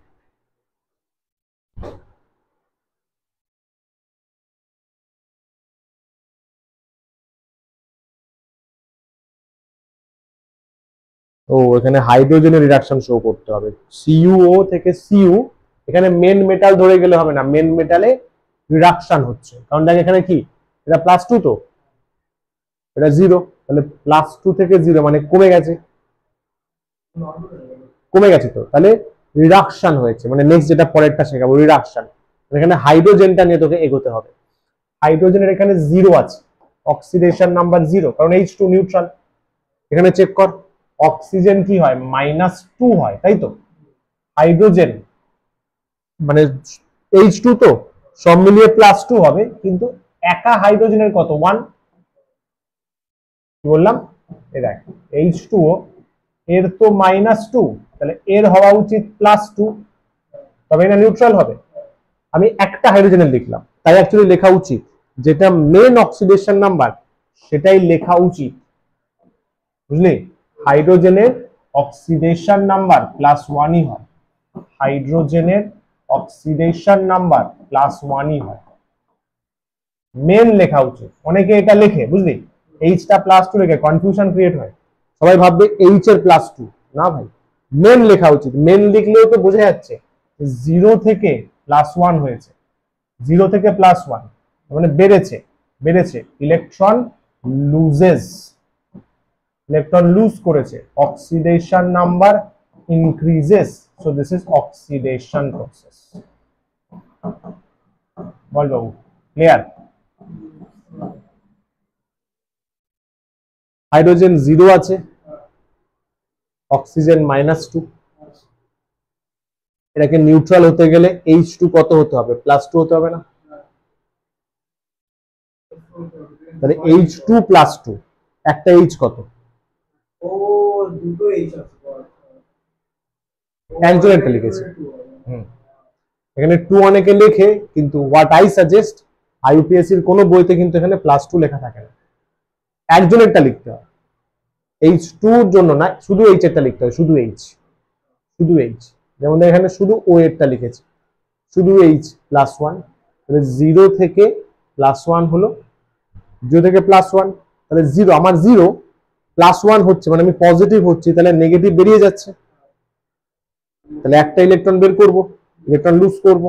ও এখানে হাইড্রোজেনের রিডাকশন শো করতে হবে, CuO থেকে Cu, এখানে মেন মেটাল ধরে গেলে হবে না, মেন মেটালে রিডাকশন হচ্ছে, কারণ দেখ এখানে কি, এটা +2 তো, এটা 0, তাহলে +2 থেকে 0 মানে কমে গেছে, কমে গেছে তো, তাহলে রিডাকশন হয়েছে, মানে নেক্সট যেটা পরেরটা শেখাবো রিডাকশন। এখানে হাইড্রোজেনটা নিয়ে তোকে এগোতে হবে, হাইড্রোজেনের এখানে 0 আছে, অক্সিডেশন নাম্বার 0, কারণ H2 নিউট্রাল। এখানে চেক কর, অক্সিজেন কি হয়, -2 হয়, তাই তো? হাইড্রোজেন মানে H2 তো, সব মিলিয়ে +2 হবে, কিন্তু একা হাইড্রোজেনের কত, 1, কি বললাম, এই দেখ H2O, এর তো -2, তাহলে এর হওয়া উচিত +2, তবে এটা নিউট্রাল হবে। আমি একটা হাইড্রোজেনের লিখলাম, তাই অ্যাকচুয়ালি লেখা উচিত যেটা মেন অক্সিডেশন নাম্বার সেটাই লেখা উচিত, বুঝলি? হাইড্রোজেনের অক্সিডেশন নাম্বার +1ই হয়, হাইড্রোজেনের অক্সিডেশন নাম্বার +1ই হয়, মেন লেখা উচিত। অনেকে এটা লেখে, বুঝলি, এইচটা +2 লেখে, কনফিউশন ক্রিয়েট হয়, সবাই ভাববে এইচ এর +2, না ভাই, মেন লেখা উচিত, মেন লিখলেও তো বোঝা যাচ্ছে 0 থেকে +1 হয়েছে, 0 থেকে +1 মানে বেড়েছে, বেড়েছে, ইলেকট্রন লুজেস, ইলেকট্রন লুজ করেছে, oxidation number increases, so this is oxidation process. বল বাবু, ক্লিয়ার? হাইড্রোজেন 0 আছে, অক্সিজেন -2, এটাকে নিউট্রাল হতে গেলে H2 কত হতে হবে, +2 হতে হবে না? তাহলে H2 +2, একটা H কত, ও দুটো H আছে, একজন একটা লিখেছে, এখানে 2 অনেকে লেখে, কিন্তু হোয়াট আই সাজেস্ট, IUPAC এর কোনো বইতে কিন্তু এখানে +2 লেখা থাকে না, একজনেরটা লিখতে হয়, H2 এর জন্য না, শুধু H এরটা লিখতে হয়, শুধু H, শুধু H, যেমন এখানে শুধু O এরটা লিখেছি, শুধু H +1, তাহলে 0 থেকে +1 হলো, 0 থেকে +1, তাহলে 0, আমার 0 +1 হচ্ছে মানে আমি পজিটিভ হচ্ছি, তাহলে নেগেটিভ বেরিয়ে যাচ্ছে, তাহলে একটা ইলেকট্রন বের করব, ইলেকট্রন লুজ করব।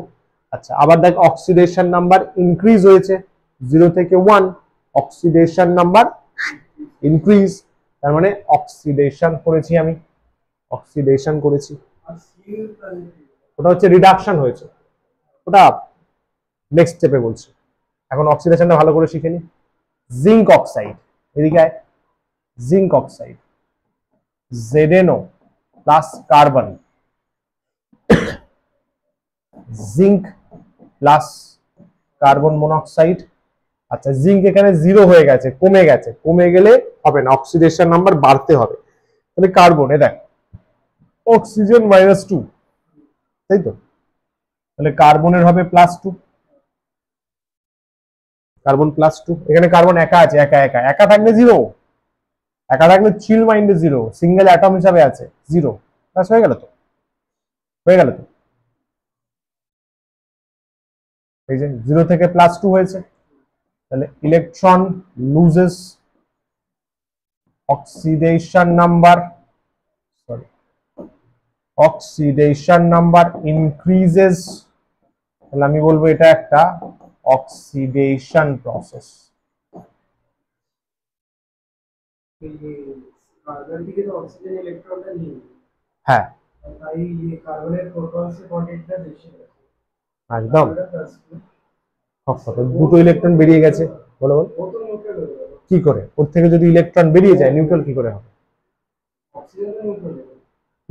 আচ্ছা, আবার দেখ অক্সিডেশন নাম্বার ইনক্রিজ হয়েছে 0 থেকে 1, অক্সিডেশন নাম্বার ইনক্রিজ, তার মানে অক্সিডেশন করেছি আমি, অক্সিডেশন করেছি, আর সিএল ওটা হচ্ছে রিডাকশন হয়েছে, ওটা নেক্সট স্টেপে বলছি। এখন অক্সিডেশনটা ভালো করে শিখে নি। জিঙ্ক অক্সাইড, এদিকে আয়, zinc oxide ZnO plus carbon, zinc plus carbon monoxide. আচ্ছা, জিঙ্ক এখানে 0 হয়ে গেছে, কমে গেছে, কমে গেলে হবে না, অক্সিডেশন নাম্বার বাড়তে হবে। তাহলে কার্বন, এ দেখ অক্সিজেন -2, তাই তো, তাহলে কার্বনের হবে +2, কার্বন +2। এখানে কার্বন একা আছে, একা একা, একা থাকলে 0, একা থাকলে চিল মাইন্ডে 0, সিঙ্গেল অ্যাটম হিসাবে আছে 0, ব্যাস হয়ে গেল তো, হয়ে গেল তো। এই যে 0 থেকে +2 হয়েছে, তাহলে electron loses, oxidation number, sorry, oxidation number increases, তাহলে আমি বলবো এটা একটা অক্সিডেশন প্রসেস। কার্বন থেকে তো অক্সিজেন ইলেকট্রনটা নিয়ে নেবে। হ্যাঁ তাই কার্বনের প্রোটনসের কোয়ান্টিটিটা বেশি আছে। একদম, ওটা প্লাস দুটো ইলেকট্রন বেরিয়ে গেছে, বলো বল ও তো নিউট্রাল হয়ে গেল। কি করে, ওর থেকে যদি ইলেকট্রন বেরিয়ে যায় নিউট্রাল কি করে হবে? অক্সিজেন তো নিউট্রাল হয়ে গেল।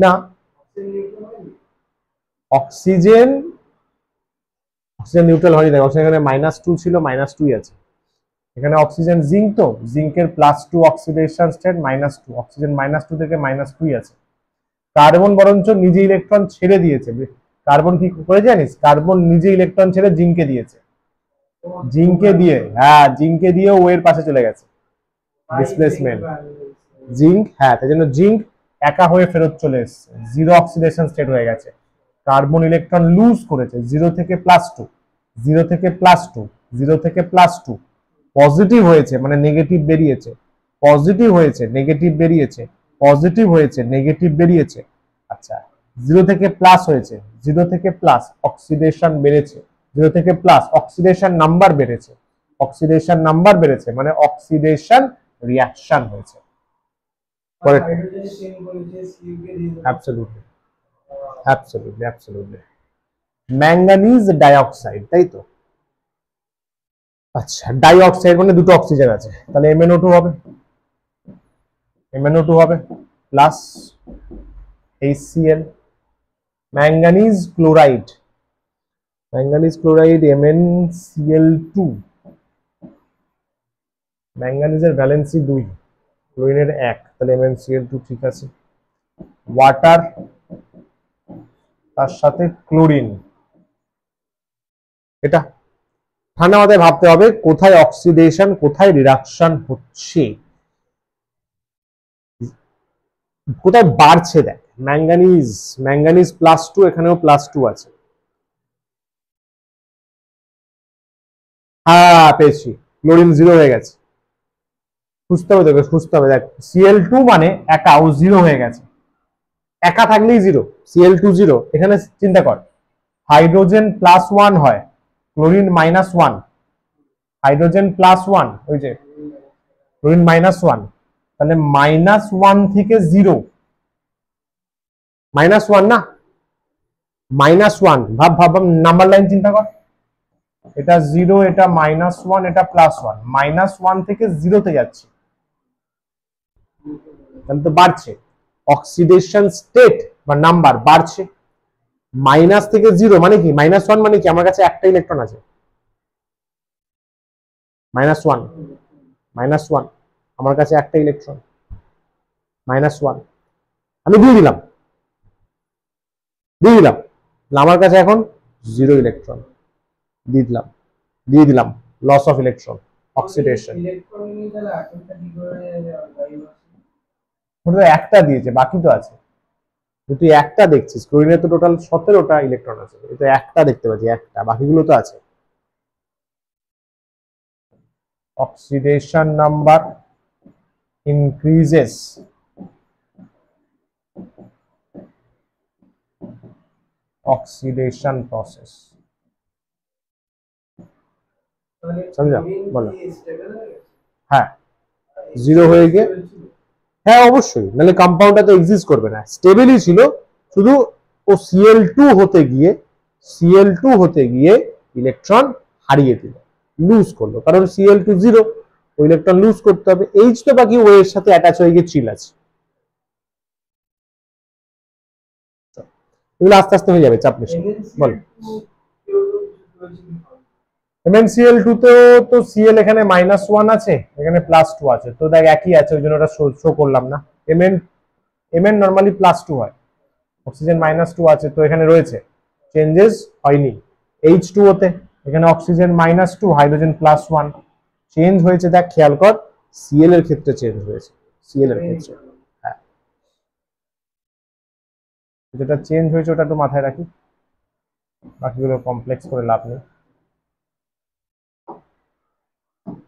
না, অক্সিজেন নিউট্রাল হয়নি। অক্সিজেন, অক্সিজেন নিউট্রাল হয়নি, দেখো অক্সিজেন এখানে -2 ছিল, -2ই আছে। এখানে অক্সিজেন জিঙ্ক, তো জিঙ্কের +2 অক্সিডেশন স্টেট, -2, অক্সিজেন -2 থেকে -2ই আছে। কার্বন বরঞ্চ নিজে ইলেকট্রন ছেড়ে দিয়েছে। কার্বন কি করে জানিস, কার্বন নিজে ইলেকট্রন ছেড়ে জিঙ্কে দিয়েছে, জিঙ্কে দিয়ে, হ্যাঁ জিঙ্কে দিয়ে ও এর পাশে চলে গেছে, ডিসপ্লেসমেন্ট জিঙ্ক, হ্যাঁ তাই জন্য জিঙ্ক একা হয়ে ফেরত চলে এসেছে, 0 অক্সিডেশন স্টেট হয়ে গেছে। কার্বন ইলেকট্রন লুজ করেছে 0 থেকে +2, 0 থেকে +2, 0 থেকে +2, পজিটিভ হয়েছে মানে নেগেটিভ বেরিয়েছে, পজিটিভ হয়েছে নেগেটিভ বেরিয়েছে, পজিটিভ হয়েছে নেগেটিভ বেরিয়েছে। আচ্ছা, 0 থেকে প্লাস হয়েছে, 0 থেকে প্লাস অক্সিডেশন বেড়েছে, 0 থেকে প্লাস অক্সিডেশন নাম্বার বেড়েছে, অক্সিডেশন নাম্বার বেড়েছে মানে অক্সিডেশন রিঅ্যাকশন হয়েছে। Correct. হাইড্রোজেন চেইন করেছে সিউ কে দিয়ে দিল। Absolutely, absolutely, absolutely. Manganese dioxide, তাই তো। আচ্ছা, ডাইঅক্সাইড মানে দুটো অক্সিজেন আছে, তাহলে MnO2 হবে, MnO2 হবে plus HCl। Manganese chloride, manganese chloride MnCl2, ম্যাঙ্গানিজের ভ্যালেন্সি 2, ক্লোরিনের 1, তাহলে MnCl2 ঠিক আছে। ওয়াটার, তার সাথে ক্লোরিন, এটা ঠান্ডা মাথায় ভাবতে হবে কোথায় অক্সিডেশন কোথায় রিডাকশন হচ্ছে, কোথায় বাড়ছে। দেখ ম্যাঙ্গানিজ, ম্যাঙ্গানিজ +2, এখানেও +2 আছে, হ্যাঁ পেয়েছি, ক্লোরিন 0 হয়ে গেছে, খুঁজতে হবে তোকে, খুঁজতে হবে। দেখ Cl2 মানে একা, ও 0 হয়ে গেছে, একা থাকলেই 0, Cl2 0। এখানে চিন্তা কর, হাইড্রোজেন +1 হয়, ক্লোরিন -1, হাইড্রোজেন +1, ওই যে ক্লোরিন -1, তাহলে -1 থেকে 0, -1 না, -1, ভাব ভাব নাম্বার লাইন চিন্তা কর, এটা 0, এটা -1, এটা +1, -1 থেকে 0 তে যাচ্ছে, তাহলে তো বাড়ছে, অক্সিডেশন স্টেট বা নাম্বার বাড়ছে। মাইনাস থেকে 0 মানে কি, -1 মানে কি, আমার কাছে একটা ইলেকট্রন আছে, -1, -1, আমার কাছে একটা ইলেকট্রন, -1 আমি দিয়ে দিলাম, দিয়ে দিলাম, আমার কাছে এখন 0 ইলেকট্রন, দিয়ে দিলাম, দিয়ে দিলাম, loss of electron, oxidation. Electron নিয়ে তাহলে আটটা কি করে ডাইভার্স? ওটা একটা দিয়েছে, বাকি তো আছে, তুই একটা দেখছিস, ক্লোরিনে তো টোটাল 17টা ইলেকট্রন আছে, এটা একটা দেখতে পাচ্ছি, একটা, বাকিগুলো তো আছে। Oxidation number increases oxidation process। समझा बोलो হ্যাঁ জিরো হয়ে গিয়ে হ্যাঁ অবশ্যই নাহলে কম্পাউন্ডটা তো এক্সিস্ট করবে না স্টেবলই ছিল শুধু ও Cl2 হতে গিয়ে ইলেকট্রন হারিয়ে দিল লুজ করলো কারণ Cl2 জিরো ও ইলেকট্রন লুজ করতে হবে H তো বাকি ও এর সাথে অ্যাটাচ হয়ে গিয়ে চিল আছে এগুলো আস্তে আস্তে হয়ে যাবে চাপ নেই বল MnCl2 তো Cl এখানে -1 আছে এখানে +2 আছে তো দেখ একই আছে ওই জন্য ওটা শো করলাম না Mn নরমালি +2 হয় অক্সিজেন -2 আছে তো এখানে রয়েছে চেঞ্জেস হয়নি H2O তে এখানে অক্সিজেন -2 হাইড্রোজেন +1 চেঞ্জ হয়েছে দেখ খেয়াল কর Cl এর ক্ষেত্রে চেঞ্জ হয়েছে Cl এর ক্ষেত্রে হ্যাঁ যেটা চেঞ্জ হয়েছে ওটা একটু মাথায় রাখি বাকিগুলো কমপ্লেক্স করে লাভ নেই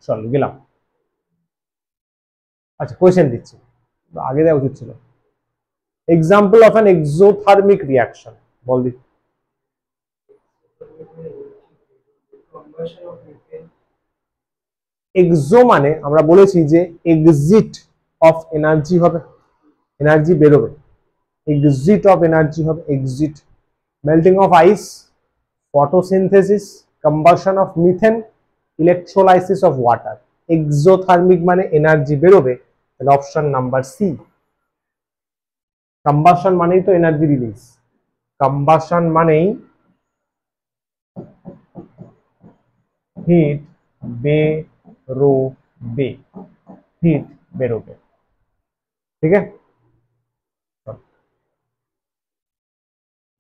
চল গেলাম আচ্ছা কোশ্চেন দিচ্ছি আগে দেওয়া উচিত ছিল example of an exothermic reaction বল দি এক্সো মানে আমরা বলেছি যে এক্সিট অফ এনার্জি হবে এনার্জি বেরোবে এক্সিট অফ এনার্জি হবে exit melting of ice photosynthesis combustion of methane electrolysis of water exothermic মানে এনার্জি বেরোবে তাহলে অপশন নাম্বার সি কম্বাশন মানেই তো এনার্জি রিলিজ কম্বাশন মানেই হিট বেরোবে হিট বেরোবে ঠিক আছে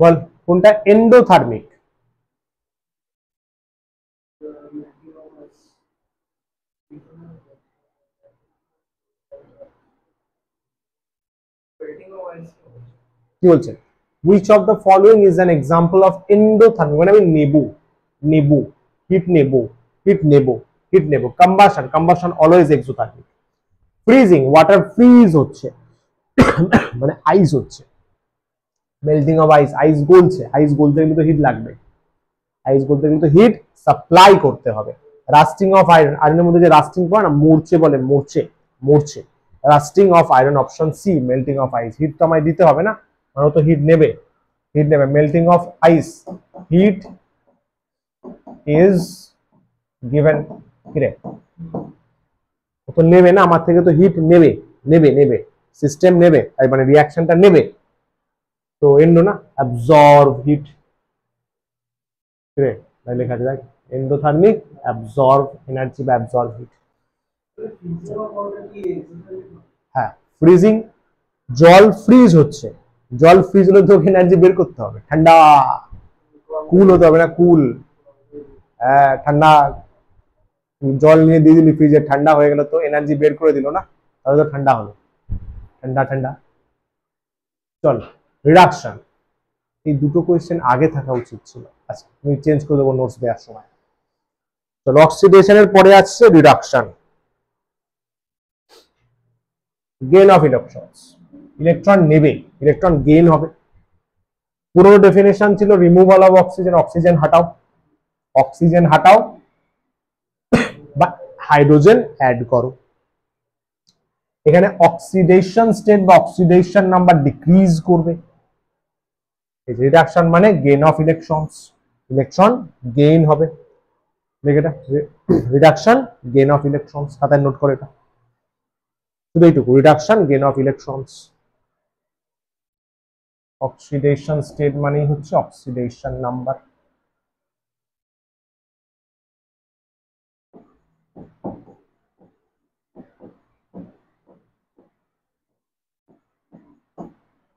বল কোনটা এন্ডোথার্মিক কি বলছেন which of the following is an example of endothermic মানে আমি নেবো হিট নেবো combustion always exothermic freezing water freeze হচ্ছে মানে আইস হচ্ছে মেল্টিং অফ আইস গলতে গেলে তো হিট লাগবে আইস গলতে গেলে তো হিট সাপ্লাই করতে হবে রাস্টিং অফ আয়রনের মধ্যে যে রাস্টিং করে না মরছে rusting of iron option C melting of ice heat তো আমায় দিতে হবে না মানে তো হিট নেবে melting of ice heat is given কিরে ও তো নেবে না আমার থেকে তো হিট নেবে সিস্টেম নেবে মানে রিঅ্যাকশনটা নেবে তো এন্ডো না অ্যাবজর্ব হিট কিরে তাই লেখা আছে দেখ এন্ডোথার্মিক অ্যাবজর্ব এনার্জি বা অ্যাবজর্ব হিট হ্যাঁ ফ্রিজিং জল ফ্রিজ হলে তো এনার্জি বের করতে হবে ঠান্ডা কুল হতে হবে না কুল হ্যাঁ ঠান্ডা জল নিয়ে দিয়ে দিলি ফ্রিজে ঠান্ডা হয়ে গেল তো এনার্জি বের করে দিল না তাহলে তো ঠান্ডা হলো ঠান্ডা চল রিডাকশন এই দুটো কোয়েশ্চেন আগে থাকা উচিত ছিল আচ্ছা আমি চেঞ্জ করে দেবো নোটস দেওয়ার সময় চলো অক্সিডেশনের পরে আসছে reduction gain of electrons electron নেবে ইলেকট্রন গেইন হবে পুরো ডেফিনেশন ছিল রিমুভাল অফ অক্সিজেন হাটাও বা হাইড্রোজেন অ্যাড করো এখানে অক্সিডেশন স্টেট বা অক্সিডেশন নাম্বার ডিক্রিজ করবে রিডাকশন মানে গেইন অফ ইলেকট্রন গেইন হবে দেখ এটা রিডাকশন গেইন অফ ইলেকট্রনস খাতায় নোট করে এটা শুধু এইটুকু reduction gain of electrons oxidation state মানেই হচ্ছে oxidation number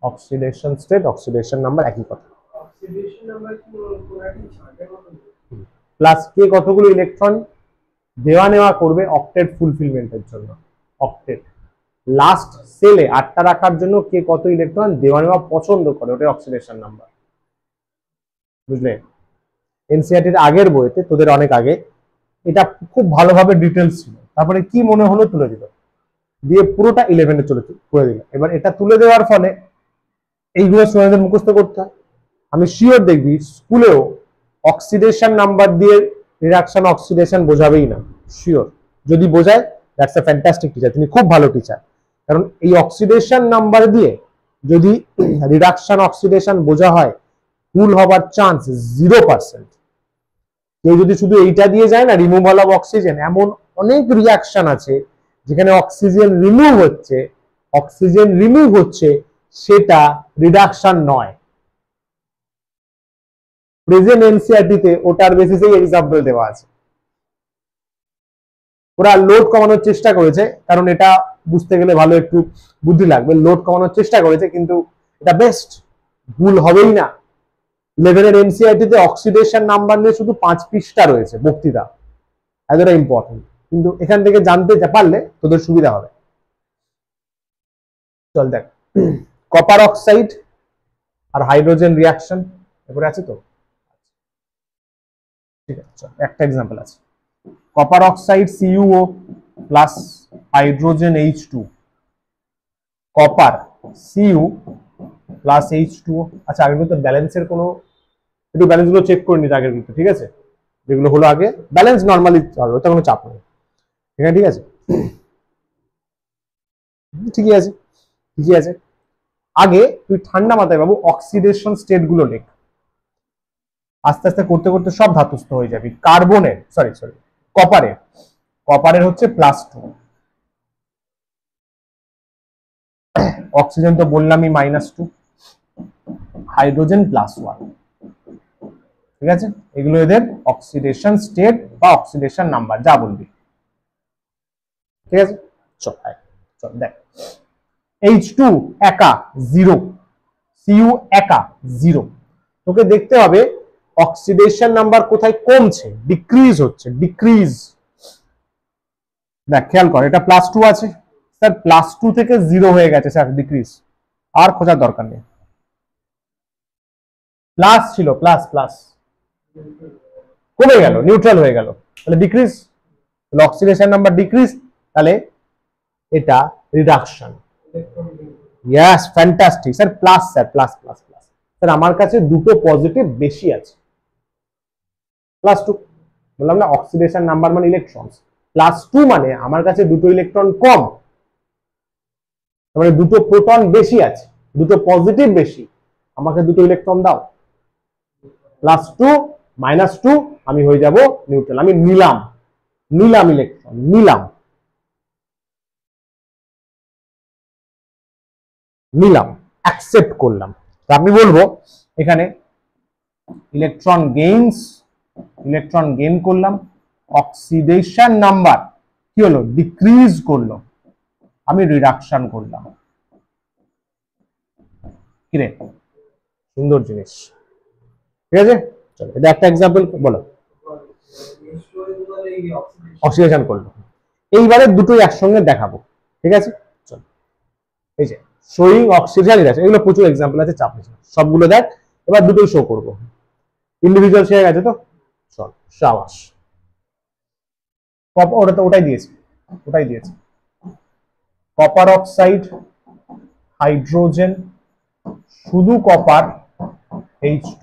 oxidation state oxidation number একই কথা প্লাস কে কতগুলো ইলেকট্রন দেওয়া নেওয়া করবে অক্টেট ফুলফিলমেন্টের জন্য অক্টেট লাস্ট সেলে 8টা রাখার জন্য কে কত ইলেকট্রন দেওয়া নেওয়া পছন্দ করে ওটা অক্সিডেশন নাম্বার বুঝলে এনসিইআরটির আগের বইতে তোদের অনেক আগে এটা খুব ভালোভাবে ডিটেলস ছিল তারপরে কি মনে হলো তুলে দিল দিয়ে পুরোটা 11-এ চলে করে দিল। এবার এটা তুলে দেওয়ার ফলে এইগুলো স্টুডেন্টদের মুখস্থ করতে হয়। আমি শিওর দেখবি স্কুলেও অক্সিডেশন নাম্বার দিয়ে রিডাকশন অক্সিডেশন বোঝাবেই না, শিওর। যদি বোঝায় দ্যাটস এ ফ্যান্টাস্টিক টিচার, তিনি খুব ভালো টিচার। কারণ এই অক্সিডেশন নাম্বার দিয়ে যদি রিডাকশন অক্সিডেশন বোঝা হয়, ভুল হবার চান্স 0%। কেউ যদি শুধু এইটা দিয়ে যায় না, রিমুভাল অফ অক্সিজেন, এমন অনেক রিয়াকশন আছে যেখানে অক্সিজেন রিমুভ হচ্ছে, সেটা রিডাকশন নয়। প্রেজেন্ট এনসিইআরটি-তে ওটার বেসিসেই এক্সাম্পল দেওয়া আছে। ওরা লোড কমানোর চেষ্টা করেছে, কারণ এটা বুঝতে গেলে ভালো একটু বুদ্ধি লাগবে। লোড কমানোর চেষ্টা করেছে, কিন্তু এটা বেস্ট, ভুল হবেই না। 11-এর এনসিইআরটি-তে অক্সিডেশন নাম্বার নিয়ে শুধু 5 পৃষ্ঠা রয়েছে বক্তৃতা, এতটা ইম্পর্টেন্ট। কিন্তু এখান থেকে জানতে পারলে তোদের সুবিধা হবে। চল দেখ, কপার অক্সাইড আর হাইড্রোজেন রিয়াকশন এরপরে আছে তো, ঠিক আছে। চল একটা এক্সাম্পল আছে, copper oxide CuO plus hydrogen H2, copper Cu plus H2O। আচ্ছা, আগের তো ব্যালেন্সের কোনো একটু ব্যালেন্স গুলো চেক করে নিতে আগের কিন্তু, ঠিক আছে, যেগুলো হলো আগে ব্যালেন্স নর্মালি হবে, ওটা কোনো চাপ নেই এখানে, ঠিক আছে। ঠিকই আছে, ঠিকই আছে। আগে তুই ঠান্ডা মাথায় বাবু অক্সিডেশন স্টেট গুলো লেখ, আস্তে আস্তে করতে করতে সব ধাতুস্থ হয়ে যাবি। কার্বনের সরি কপারের হচ্ছে +2, অক্সিজেন তো বললামই -2, হাইড্রোজেন +1, ঠিক আছে। এগুলো এদের অক্সিডেশন স্টেট বা অক্সিডেশন নাম্বার, যা বলবি, ঠিক আছে। চল চল দেখ, H2 একা 0, Cu একা 0। তোকে দেখতে হবে অক্সিডেশন নাম্বার কোথায় কমছে, ডিক্রিজ হচ্ছে, ডিক্রিজ। দেখ খেয়াল কর, এটা +2 আছে স্যার, +2 থেকে 0 হয়ে গেছে স্যার, ডিক্রিজ। আর খোঁজার দরকার নেই, প্লাস ছিল, প্লাস কমে গেল, নিউট্রাল হয়ে গেল, তাহলে ডিক্রিজ, তাহলে অক্সিডেশন নাম্বার ডিক্রিজ, তাহলে এটা reduction. Yes, fantastic sir, plus sir, plus sir, আমার কাছে দুটো পজিটিভ বেশি আছে, +2, বললাম না অক্সিডেশন নাম্বার মানে ইলেকট্রন, +2 মানে আমার কাছে দুটো ইলেকট্রন কম, মানে দুটো প্রোটন বেশি আছে, দুটো পজিটিভ বেশি, আমাকে দুটো ইলেকট্রন দাও। +2 -2 আমি হয়ে যাব নিউট্রাল, আমি নিলাম ইলেকট্রন, নিলাম, অ্যাকসেপ্ট করলাম। তো আমি বলবো এখানে ইলেকট্রন গেইন করলাম, অক্সিডেশন নাম্বার কি হলো, ডিক্রিজ করলো, আমি রিডাকশন করলাম। কিরে, সুন্দর জিনিস, ঠিক আছে। চলো এটা একটা এক্সাম্পল, বলো অক্সিডেশন করলো। এইবারে দুটোই একসঙ্গে দেখাবো, ঠিক আছে। চলো, এই যে শোয়িং অক্সিডেশন রিডাকশন, এগুলো প্রচুর এক্সাম্পল আছে, চাপ নিস না, সবগুলো দেখ। এবার দুটোই শো করবো, ইন্ডিভিজুয়াল শেয়ার গেছে তো, চল সাবাস। ওটা তো ওটাই দিয়েছে, কপার অক্সাইড, হাইড্রোজেন, শুধু কপার H2,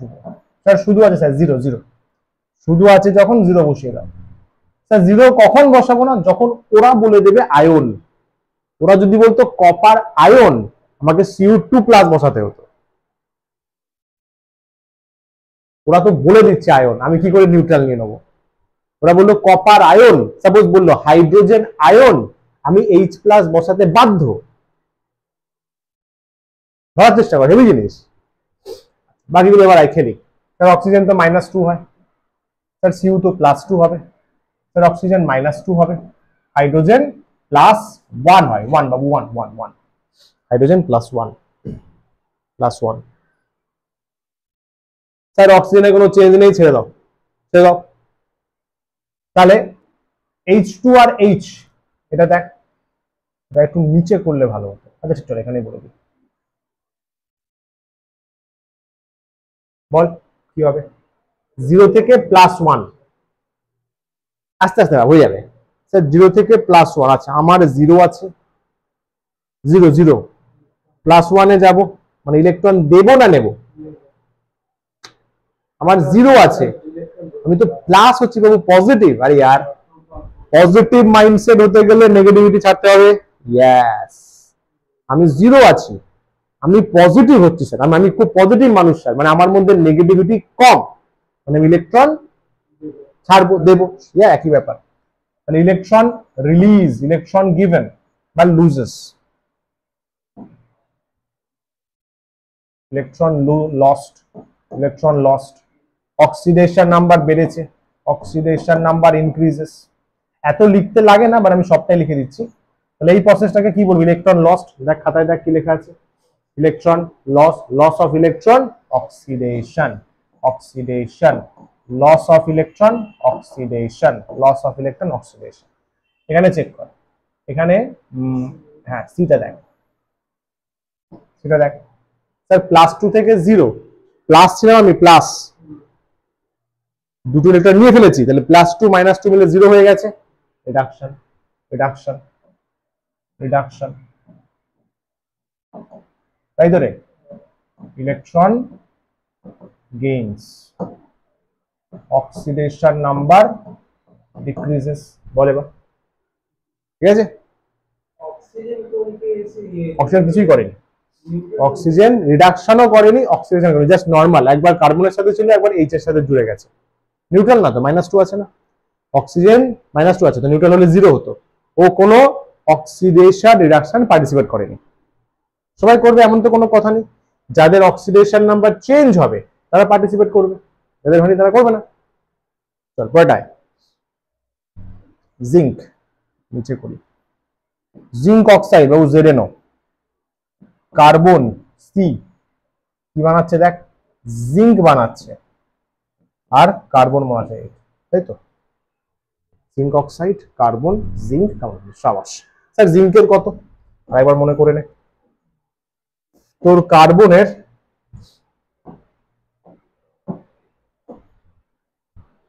স্যার শুধু আছে স্যার, 0 শুধু আছে, যখন 0 বসিয়ে দাও স্যার। 0 কখন বসাবো না, যখন ওরা বলে দেবে আয়ন। ওরা যদি বলতো কপার আয়ন, আমাকে Cu2+ বসাতে হতো। ওরা তো বলে দিচ্ছে আয়ন, আমি কি করে নিউট্রাল নিয়ে নেবো। ওরা বললো কপার আয়ন, সাপোজ বললো হাইড্রোজেন আয়ন, আমি H+ বসাতে বাধ্য। ধরার চেষ্টা কর, হেভি জিনিস। বাকিগুলো এবার খেলি। স্যার অক্সিজেন তো -2 হয়, স্যার Cu তো +2 হবে, স্যার অক্সিজেন -2 হবে, হাইড্রোজেন +1 হয়, 1 বাবু, 1 হাইড্রোজেন +1 স্যার অক্সিজেনের কোনো চেঞ্জ নেই, ছেড়ে দাও। তাহলে H2 আর H, এটা দেখ, এটা একটু নিচে করলে ভালো হতো। আচ্ছা চল এখানেই বলে দিই, বল কি হবে। 0 থেকে +1, আস্তে আস্তে হয়ে যাবে স্যার। 0 থেকে +1, আচ্ছা আমার 0 আছে, জিরো জিরো, +1 যাব, মানে ইলেকট্রন দেব না নেব? আমার জিরো আছে, আমি তো প্লাস হচ্ছি বাবু, পজিটিভ। আরে ইয়ার, পজিটিভ মাইন্ডসেট হতে গেলে নেগেটিভিটি ছাড়তে হবে। ইয়েস, আমি জিরো আছি, আমি পজিটিভ হচ্ছি স্যার, আমি খুব পজিটিভ মানুষ স্যার, মানে আমার মধ্যে নেগেটিভিটি কম, মানে আমি ইলেকট্রন ছাড়বো দেবো, ইয়া একই ব্যাপার। তাহলে ইলেকট্রন রিলিজ, ইলেকট্রন গিভেন বা loses, electron lost, electron lost. Oxidation number বেড়েছে, অক্সিডেশন নাম্বার ইনক্রিজেস। এত লিখতে লাগে না, বাট আমি সবটাই লিখে দিচ্ছি। তাহলে এই প্রসেসটাকে কি বলবো? Electron lost. দেখ খাতায় দেখ কি লেখা আছে, electron loss, loss of electron, oxidation, oxidation, loss of electron, oxidation, loss of electron, oxidation. এখানে চেক কর, এখানে হ্যাঁ সিটা দেখ, সিটা দেখ স্যার, +2 থেকে 0, প্লাস ছিলাম আমি, প্লাস দুটো ইলেকট্রন নিয়ে ফেলেছি, তাহলে +2 -2 মিলে 0 হয়ে গেছে। রিডাকশন, রিডাকশন, রিডাকশন, তাই তো রে? Electron gains, oxidation number decreases. বলে বা, ঠিক আছে? অক্সিজেন কিছুই করেনি, অক্সিজেন রিডাকশনও করেনি, অক্সিডেশন করেনি, জাস্ট নর্মাল। একবার কার্বনের সাথে ছিল, একবার এইচ এর সাথে জুড়ে গেছে। নিউট্রাল না তো, -2 আছে না, অক্সিজেন -2 আছে, তো নিউট্রাল হলে 0 হতো। ও কোনো অক্সিডেশন রিডাকশন পার্টিসিপেট করেনি। সবাই করবে এমন তো কোনো কথা নেই, যাদের অক্সিডেশন নাম্বার চেঞ্জ হবে তারা পার্টিসিপেট করবে, যাদের হয়নি তারা করবে না। চল পরেরটায়, জিঙ্ক, নিচে করি। জিঙ্ক অক্সাইড বা ZnO, কার্বন সি কি বানাচ্ছে দেখ, জিঙ্ক বানাচ্ছে আর কার্বন মনোক্সাইড, তাই তো? Zinc oxide, carbon, zinc, carbon, সাবাস। স্যার জিঙ্কের কত? আরেকবার মনে করে নে। তোর কার্বনের,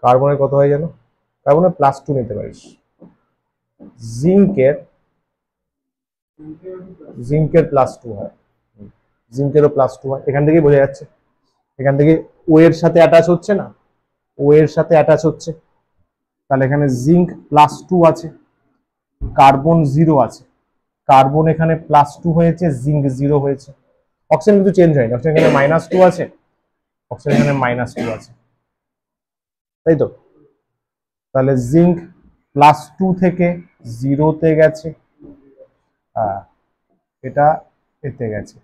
কার্বনের কত হয় জানো? কার্বনের +2 নিতে পারিস। জিঙ্কের, জিঙ্কের +2 হয়, জিঙ্কেরও +2 হয়। এখান থেকেই বোঝা যাচ্ছে, এখান থেকে ও এর সাথে অ্যাটাচ হচ্ছে না, ও এর সাথে অ্যাটাচ হচ্ছে, তাহলে এখানে জিঙ্ক +2 আছে, কার্বন 0 আছে, কার্বন এখানে +2 হয়েছে, জিঙ্ক 0 হয়েছে। অক্সিজেন কিন্তু চেঞ্জ হয়নি, অক্সিজেন এখানে -2 আছে, অক্সিজেন এখানে -2 আছে, তাই তো? তাহলে জিঙ্ক +2 থেকে 0-তে গেছে, এটা এতে গেছে।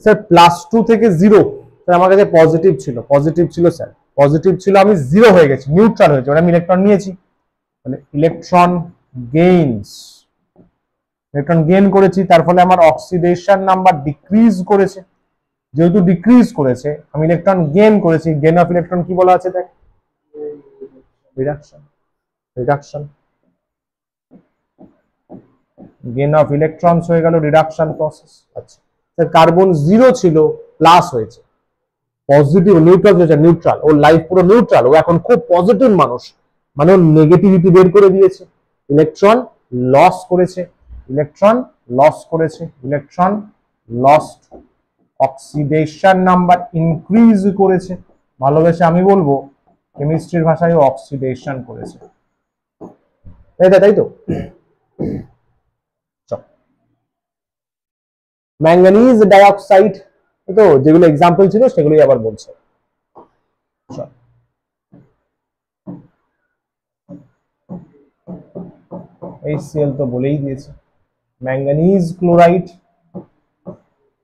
স্যার +2 থেকে 0, স্যার আমার কাছে পজিটিভ ছিল, পজিটিভ ছিল স্যার, পজিটিভ ছিল, আমি 0 হয়ে গেছি, নিউট্রাল হয়েছে, মানে আমি ইলেকট্রন নিয়েছি। মানে ইলেকট্রন গেইনস, ইলেকট্রন গেইন করেছি, তার ফলে আমার অক্সিডেশন নাম্বার ডিক্রিজ করেছে। যেহেতু ডিক্রিজ করেছে, আমি ইলেকট্রন গেইন করেছি, গেইন অফ ইলেকট্রন কি বলা আছে দেখ, reduction, reduction, gain of electrons হয়ে গেল রিডাকশন প্রসেস। আচ্ছা স্যার, কার্বন 0 ছিল, প্লাস হয়েছে, পজিটিভ, নিউট্রাল হয়েছে, নিউট্রাল, ওর লাইফ পুরো নিউট্রাল, ও এখন খুব পজিটিভ মানুষ, মানে ওর নেগেটিভিটি বের করে দিয়েছে, ইলেকট্রন লস করেছে, ইলেকট্রন লস করেছে, electron lost, oxidation number increase করেছে। ভালোবেসে আমি বলবো কেমিস্ট্রির ভাষায় অক্সিডেশন করেছে, তাই তো? ম্যাঙ্গানিজ ডাইঅক্সাইড, তো যেগুলো এক্সাম্পল ছিল সেগুলোই আবার বলছে। HCl তো বলেই দিয়েছে। ম্যাঙ্গানিজ ক্লোরাইড,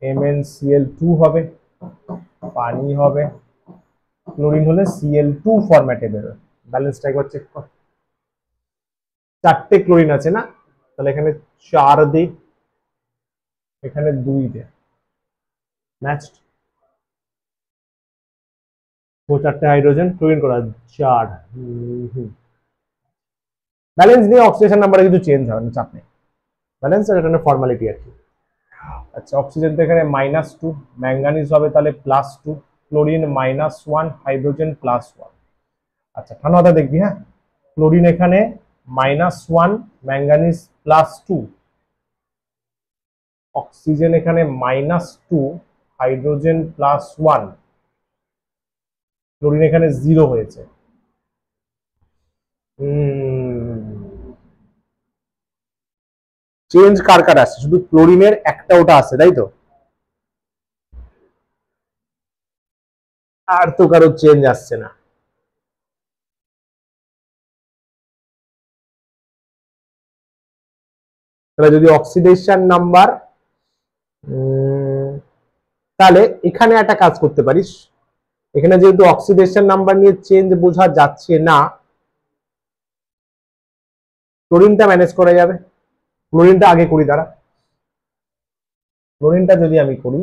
MnCl2 হবে, পানি হবে, ক্লোরিন হলে Cl2 ফরম্যাটে বেরোয়। ব্যালেন্সটা একবার চেক কর, 4টে ক্লোরিন আছে না, তাহলে এখানে 4 দে, এখানে 2 দে, ম্যাচড। 4টে হাইড্রোজেন, ক্লোরিন করা 4। ব্যালেন্স নিয়ে অক্সিডেশন নাম্বারে কিছু চেঞ্জ হয় না, চাপ নেই, ব্যালেন্স আর এটা ফর্মালিটি আর কি। আচ্ছা অক্সিজেন তো এখানে -2, ম্যাঙ্গানিজ হবে তাহলে +2, ক্লোরিন -1, হাইড্রোজেন +1। আচ্ছা ঠান্ডা মাথায় দেখবি, হ্যাঁ, ক্লোরিন এখানে -1, ম্যাঙ্গানিজ +2, অক্সিজেন এখানে -2, হাইড্রোজেন +1, ক্লোরিন এখানে 0 হয়েছে। চেঞ্জ কার কার আসছে? শুধু ক্লোরিনের একটা ওটা আছে, তাই তো? আর তো কারো চেঞ্জ আসছে না। তাহলে যদি অক্সিডেশন নাম্বার, তাহলে এখানে একটা কাজ করতে পারিস। এখানে যেহেতু অক্সিডেশন নাম্বার নিয়ে চেঞ্জ বোঝা যাচ্ছে না, ক্লোরিনটা ম্যানেজ করা যাবে। ক্লোরিনটা আগে করি, দাঁড়া। ক্লোরিনটা যদি আমি করি,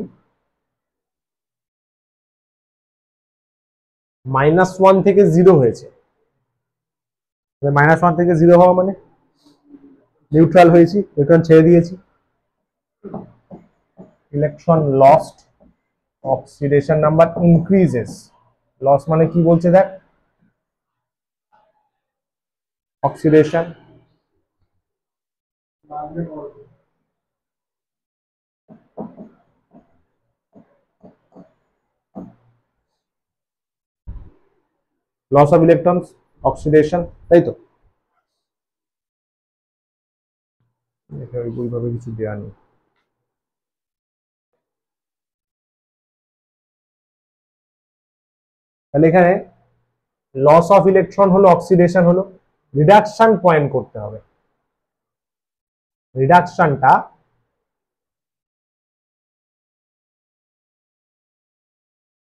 -1 থেকে 0 হয়েছে। -1 থেকে 0 হওয়া মানে নিউট্রাল হয়েছি, নিউট্রন ছেড়ে দিয়েছি, electron lost, oxidation number increases. Loss মানে কি বলছে দেখ, oxidation loss of electrons, oxidation, তাই তো? ওইভাবে কিছু দেওয়া নেই। তাহলে এখানে লস অফ ইলেকট্রন হলো, অক্সিডেশন হলো, রিডাকশন পয়েন্ট করতে হবে। রিডাকশনটা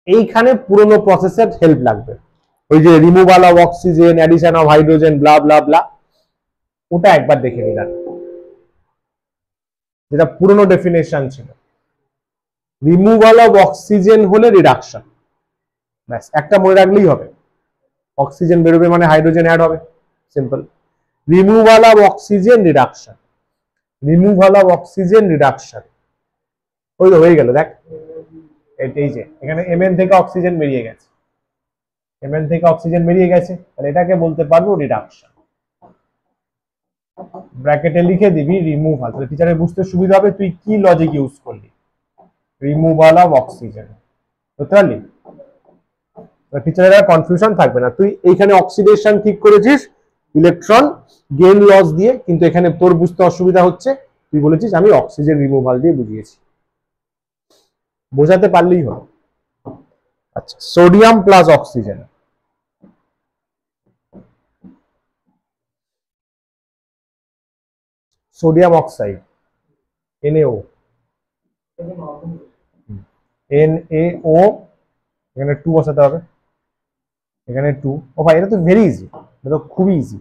এইখানে পুরনো প্রসেসের হেল্প লাগবে। ওই যে removal of oxygen, addition of hydrogen, blah blah blah, ওটা একবার দেখে নিলাম, যেটা পুরনো ডেফিনেশন ছিল। রিমুভাল অফ অক্সিজেন হলে রিডাকশন, ব্যাস একটা মনে রাখলেই হবে। অক্সিজেন বেরোবে মানে হাইড্রোজেন অ্যাড হবে, simple. Removal of oxygen reduction, removal of oxygen reduction, ওই তো হয়ে গেল। দেখ এই যে এখানে Mn থেকে অক্সিজেন বেরিয়ে গেছে, Mn থেকে অক্সিজেন বেরিয়ে গেছে, তাহলে এটাকে বলতে পারবো রিডাকশন। ব্র্যাকেটে লিখে দিবি রিমুভাল, তাহলে টিচারের বুঝতে সুবিধা হবে তুই কি লজিক ইউজ করলি। রিমুভাল অফ অক্সিজেন, বুঝতে পারলি? টিচারের আর কনফিউশন থাকবে না। তুই এইখানে অক্সিডেশন ঠিক করেছিস ইলেকট্রন গেইন লস দিয়ে, কিন্তু এখানে তোর বুঝতে অসুবিধা হচ্ছে, তুই বলেছিস আমি অক্সিজেন রিমুভাল দিয়ে বুঝিয়েছি। বোঝাতে পারলেই হলো। আচ্ছা, sodium plus oxygen, sodium oxide, NaO, NaO, এখানে 2 বসাতে হবে, এখানে 2। ও ভাই এটা তো ভেরি ইজি, এটা তো খুবই ইজি।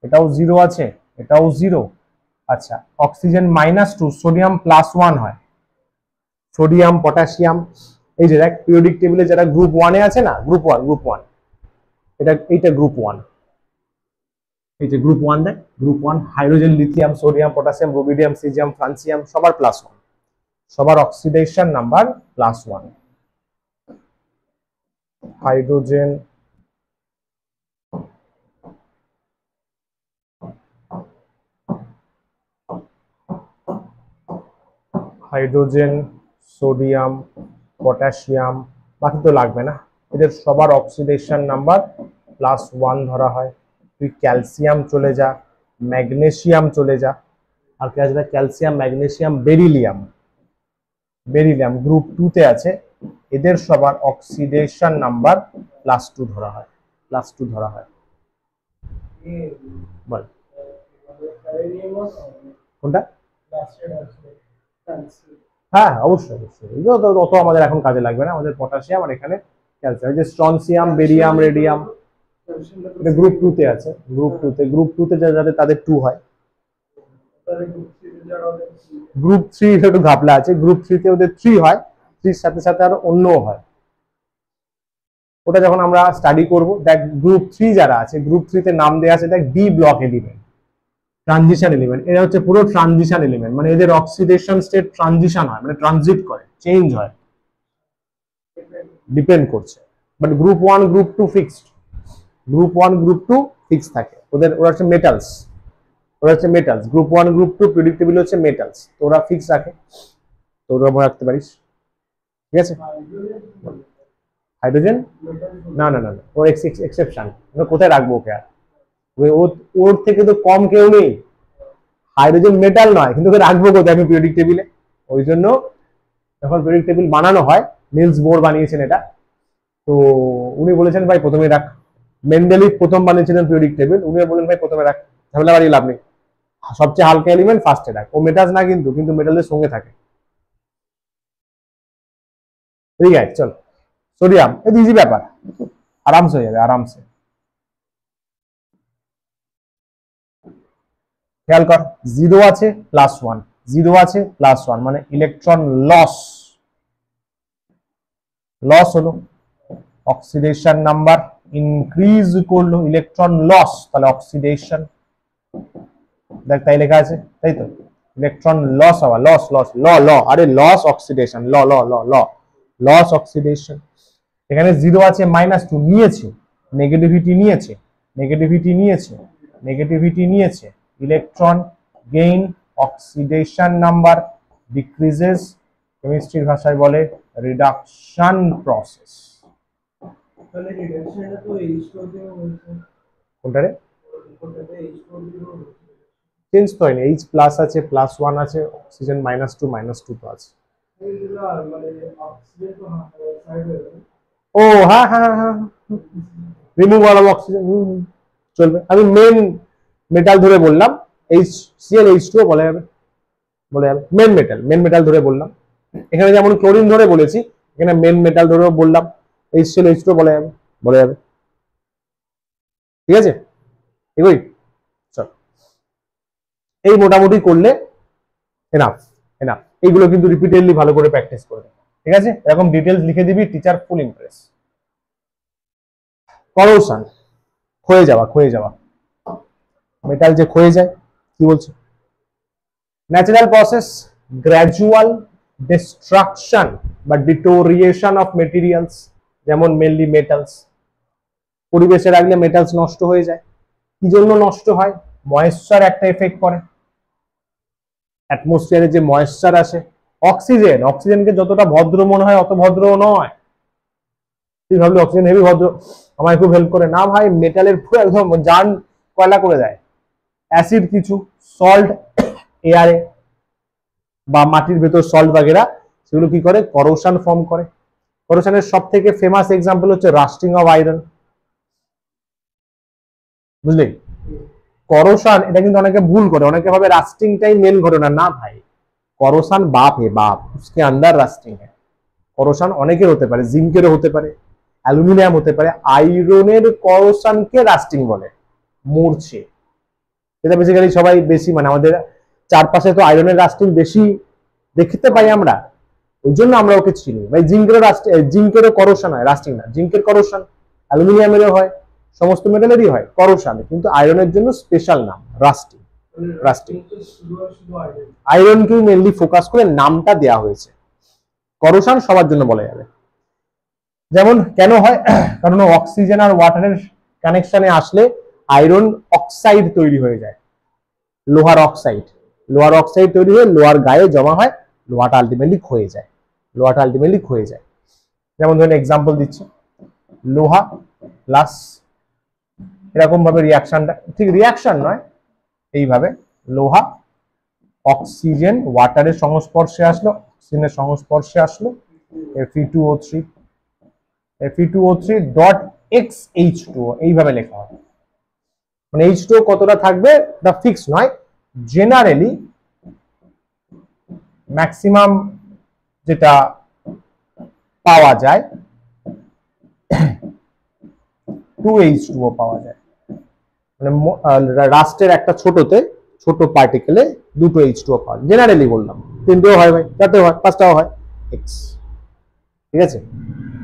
এটাও 0 আছে, এটাও 0। আচ্ছা, অক্সিজেন -2, সোডিয়াম +1 হয়। সোডিয়াম, পটাশিয়াম, এই যে দেখ পিরিয়ডিক টেবিলে যারা গ্রুপ 1 এ আছে না, গ্রুপ 1, এইটা গ্রুপ 1, এই যে গ্রুপ 1 দেখ, group 1 hydrogen, lithium, sodium, potassium, rubidium, caesium, francium, সবার +1, সবার oxidation number +1। Hydrogen sodium, potassium, বাকি তো লাগবে না, এদের সবার অক্সিডেশন নাম্বার +1 ধরা হয়। তুই ক্যালসিয়াম চলে যা, ম্যাগনেসিয়াম চলে যা, আর কি আছে? Calcium, magnesium, beryllium, beryllium group 2 তে আছে, এদের সবার অক্সিডেশন নাম্বার +2 ধরা হয়, +2 ধরা হয়। বল কোনটা? হ্যাঁ অবশ্যই অবশ্যই, এগুলো তো অত আমাদের এখন কাজে লাগবে না। আমাদের পটাশিয়াম আর এখানে ক্যালসিয়াম, এই যে স্ট্রনসিয়াম, বেরিয়াম, রেডিয়াম, এটা গ্রুপ 2 তে আছে। গ্রুপ 2 তে যাদের তাদের 2 হয়। গ্রুপ 3 একটু ঘাপলা আছে, গ্রুপ 3 তে ওদের 3 হয়, 3 সাথে সাথে আরো অন্যও হয়। ওটা যখন আমরা স্টাডি করব। দেখ গ্রুপ 3 যারা আছে, গ্রুপ 3 তে নাম দেয়া আছে দেখ D block element, transition element. এরা হচ্ছে পুরো ট্রানজিশন এলিমেন্ট, মানে এদের অক্সিডেশন স্টেট ট্রানজিশন হয়, মানে ট্রানজিট করে, চেঞ্জ হয়। ডিপেন্ড করছে। But group 1 group 2 fixed, group 1 group 2 fix থাকে ওরা হচ্ছে মেটালস, গ্রুপ 1 গ্রুপ 2 প্রেডিক্টেবল হচ্ছে মেটালস, তো ওরা ফিক্স রাখে, তো ওরা মনে রাখতে পারিস। ঠিক আছে, হাইড্রোজেন না না না না, ওর এক্সেপশন, কোথায় রাখবো ওকে আর, ওর থেকে তো কম কেউ নেই, হাইড্রোজেন মেটাল নয় কিন্তু ওকে রাখবো কোথায় আমি পিরিয়ডিক টেবিলে। ওই জন্য যখন পিরিয়ডিক টেবিল বানানো হয়, নিলস বোর বানিয়েছেন এটা, তো উনি বলেছেন ভাই প্রথমে রাখ, মেন্ডেলিভ প্রথম বানিয়েছিলেন পিরিয়ডিক টেবিল, উনি বলেন ভাই প্রথমে রাখ, ঝামেলা বাড়ি লাভ নেই, সবচেয়ে হালকা এলিমেন্ট ফার্স্টে রাখ, ও মেটালস না কিন্তু মেটালের সঙ্গে থাকে। ঠিক আছে চল, সোডিয়াম এটা ইজি ব্যাপার, আরামসে হয়ে যাবে আরামসে। খেয়াল কর, 0 আছে +1, 0 আছে +1 মানে ইলেকট্রন লস হলো, অক্সিডেশন নাম্বার ইনক্রিজ করলো, ইলেকট্রন লস, তাহলে অক্সিডেশন, দেখ তাই লেখা আছে, তাই তো, ইলেকট্রন লস হওয়া, লস লস ল ল আরে লস অক্সিডেশন, ল ল ল ল লস অক্সিডেশন। এখানে 0 আছে -2 নিয়েছে, নেগেটিভিটি নিয়েছে, electron gain, oxidation number decreases, কেমিস্ট্রির ভাষায় বলে রিডাকশন প্রসেস। তাহলে রিডাকশনটা তো H2 দিয়ে হয়েছে, কোনটারে কোনটাতে H2 দিয়ে হয়েছে, চেঞ্জ তো হয়নি, H প্লাস আছে, +1 আছে, অক্সিজেন -2 তো আছে। এইগুলো মানে অক্সিজেন তো সাইড হয়ে গেল। ও হ্যাঁ হ্যাঁ হ্যাঁ, রিমুভাল অফ অক্সিজেন চলবে, আমি মেন মেটাল ধরে বললাম, HCl H2O বলা যাবে, মেন মেটাল ধরে বললাম, এখানে যেমন ক্লোরিন ধরে বলেছি, এখানে মেন মেটাল ধরেও বললাম, HCl H2O বলা যাবে। ঠিক আছে, এগোই চল, এই মোটামুটি করলে এনাফ, এইগুলো কিন্তু রিপিটেডলি ভালো করে প্র্যাকটিস করবে। ঠিক আছে, এরকম ডিটেলস লিখে দিবি, টিচার ফুল ইমপ্রেস। করোশন, ক্ষয়ে যাওয়া, মেটাল যে ক্ষয়ে যায়, কি বলছে, ন্যাচারাল প্রসেস, গ্র্যাজুয়াল ডিস্ট্রাকশন বা ডিটোরিয়েশন অফ মেটেরিয়ালস, যেমন মেনলি মেটালস, পরিবেশে রাখলে মেটালস নষ্ট হয়ে যায়, কি জন্য নষ্ট হয়, ময়েশ্চার একটা এফেক্ট করে, অ্যাটমসফিয়ারে যে ময়েশ্চার আসে, অক্সিজেনকে যতটা ভদ্র মনে হয় অত ভদ্র নয়, তুই ভাবলি অক্সিজেন হেভি ভদ্র, আমায় খুব হেল্প করে, না ভাই, মেটালের পুরো একদম জান কয়লা করে দেয়। অ্যাসিড কিছু, সল্ট এয়ারে বা মাটির ভেতর সল্ট বাগেরা, সেগুলো কি করে, করোশন ফর্ম করে। করোশনের সব থেকে ফেমাস এক্সাম্পল হচ্ছে রাস্টিং অফ আয়রন, বুঝলি, করোশন, এটা কিন্তু অনেকে ভুল করে, অনেকে ভাবে রাস্টিংটাই মেন ঘটনা, না ভাই, করোশন বাপ হে বাপ, उसके अंदर রাস্টিং है, করোশন অনেকের হতে পারে, জিঙ্কেরও হতে পারে, অ্যালুমিনিয়াম হতে পারে, আয়রনের করোশনকে রাস্টিং বলে, মূর্ছে, এটা বেসিক্যালি সবাই বেশি মানে আমাদের চারপাশে তো আয়রনের রাস্টিং বেশি দেখতে পাই আমরা, ওই জন্য আমরা ওকে চিনি ভাই। জিঙ্কেরও করোশন হয়, রাস্টিং না, জিঙ্কের করোশন, অ্যালুমিনিয়ামেরও হয়, সমস্ত মেটালেরই হয় করোশন, কিন্তু আয়রনের জন্য স্পেশাল নাম রাস্টিং। আয়রনকেই মেনলি ফোকাস করে নামটা দেয়া হয়েছে, করোশন সবার জন্য বলা যাবে। যেমন কেন হয়, কারণ অক্সিজেন আর ওয়াটারের কানেকশনে আসলে আয়রন অক্সাইড তৈরি হয়ে যায়, লোহার অক্সাইড তৈরি হয়ে লোহার গায়ে জমা হয়, লোহাটা আলটিমেটলি ক্ষয়ে যায়। যেমন ধরুন এক্সাম্পল দিচ্ছি, লোহা প্লাস, এরকম ভাবে রিয়াকশনটা, ঠিক রিয়াকশন নয়, এইভাবে লোহা, অক্সিজেন ওয়াটারের সংস্পর্শে আসলো, অক্সিজেনের সংস্পর্শে আসলো, Fe2O3 ডট XH2O, এইভাবে লেখা হবে, মানে H2O কতটা থাকবে এটা ফিক্স নয়, জেনারেলি ম্যাক্সিমাম যেটা পাওয়া যায় 2H2O পাওয়া যায়, মানে রাস্টের একটা ছোট পার্টিকেলে দুটো H2O পাওয়া যায়, জেনারেলি বললাম, তিনটেও হয় ভাই, চারটেও হয়, পাঁচটাও হয়, X। ঠিক আছে,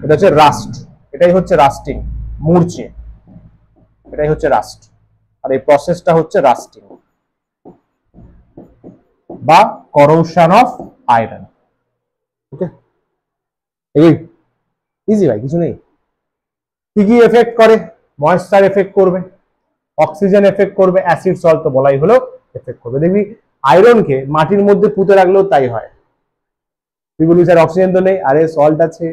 এটা হচ্ছে রাস্ট, এটাই হচ্ছে রাস্টিং, মূর্ছে, এটাই হচ্ছে রাস্ট, আর এই প্রসেসটা হচ্ছে রাস্টিং বা করোশন অফ আয়রন। ওকে, এই ইজি ভাই, কিছু নেই। কি কি এফেক্ট করে? ময়েশ্চার এফেক্ট করবে, অক্সিজেন এফেক্ট করবে, অ্যাসিড সল্ট তো বলাই হলো এফেক্ট করবে। দেখবি আয়রনকে মাটির মধ্যে পুঁতে রাখলেও তাই হয়। তুই বলবি স্যার অক্সিজেন তো নেই, আরে সল্ট আছে,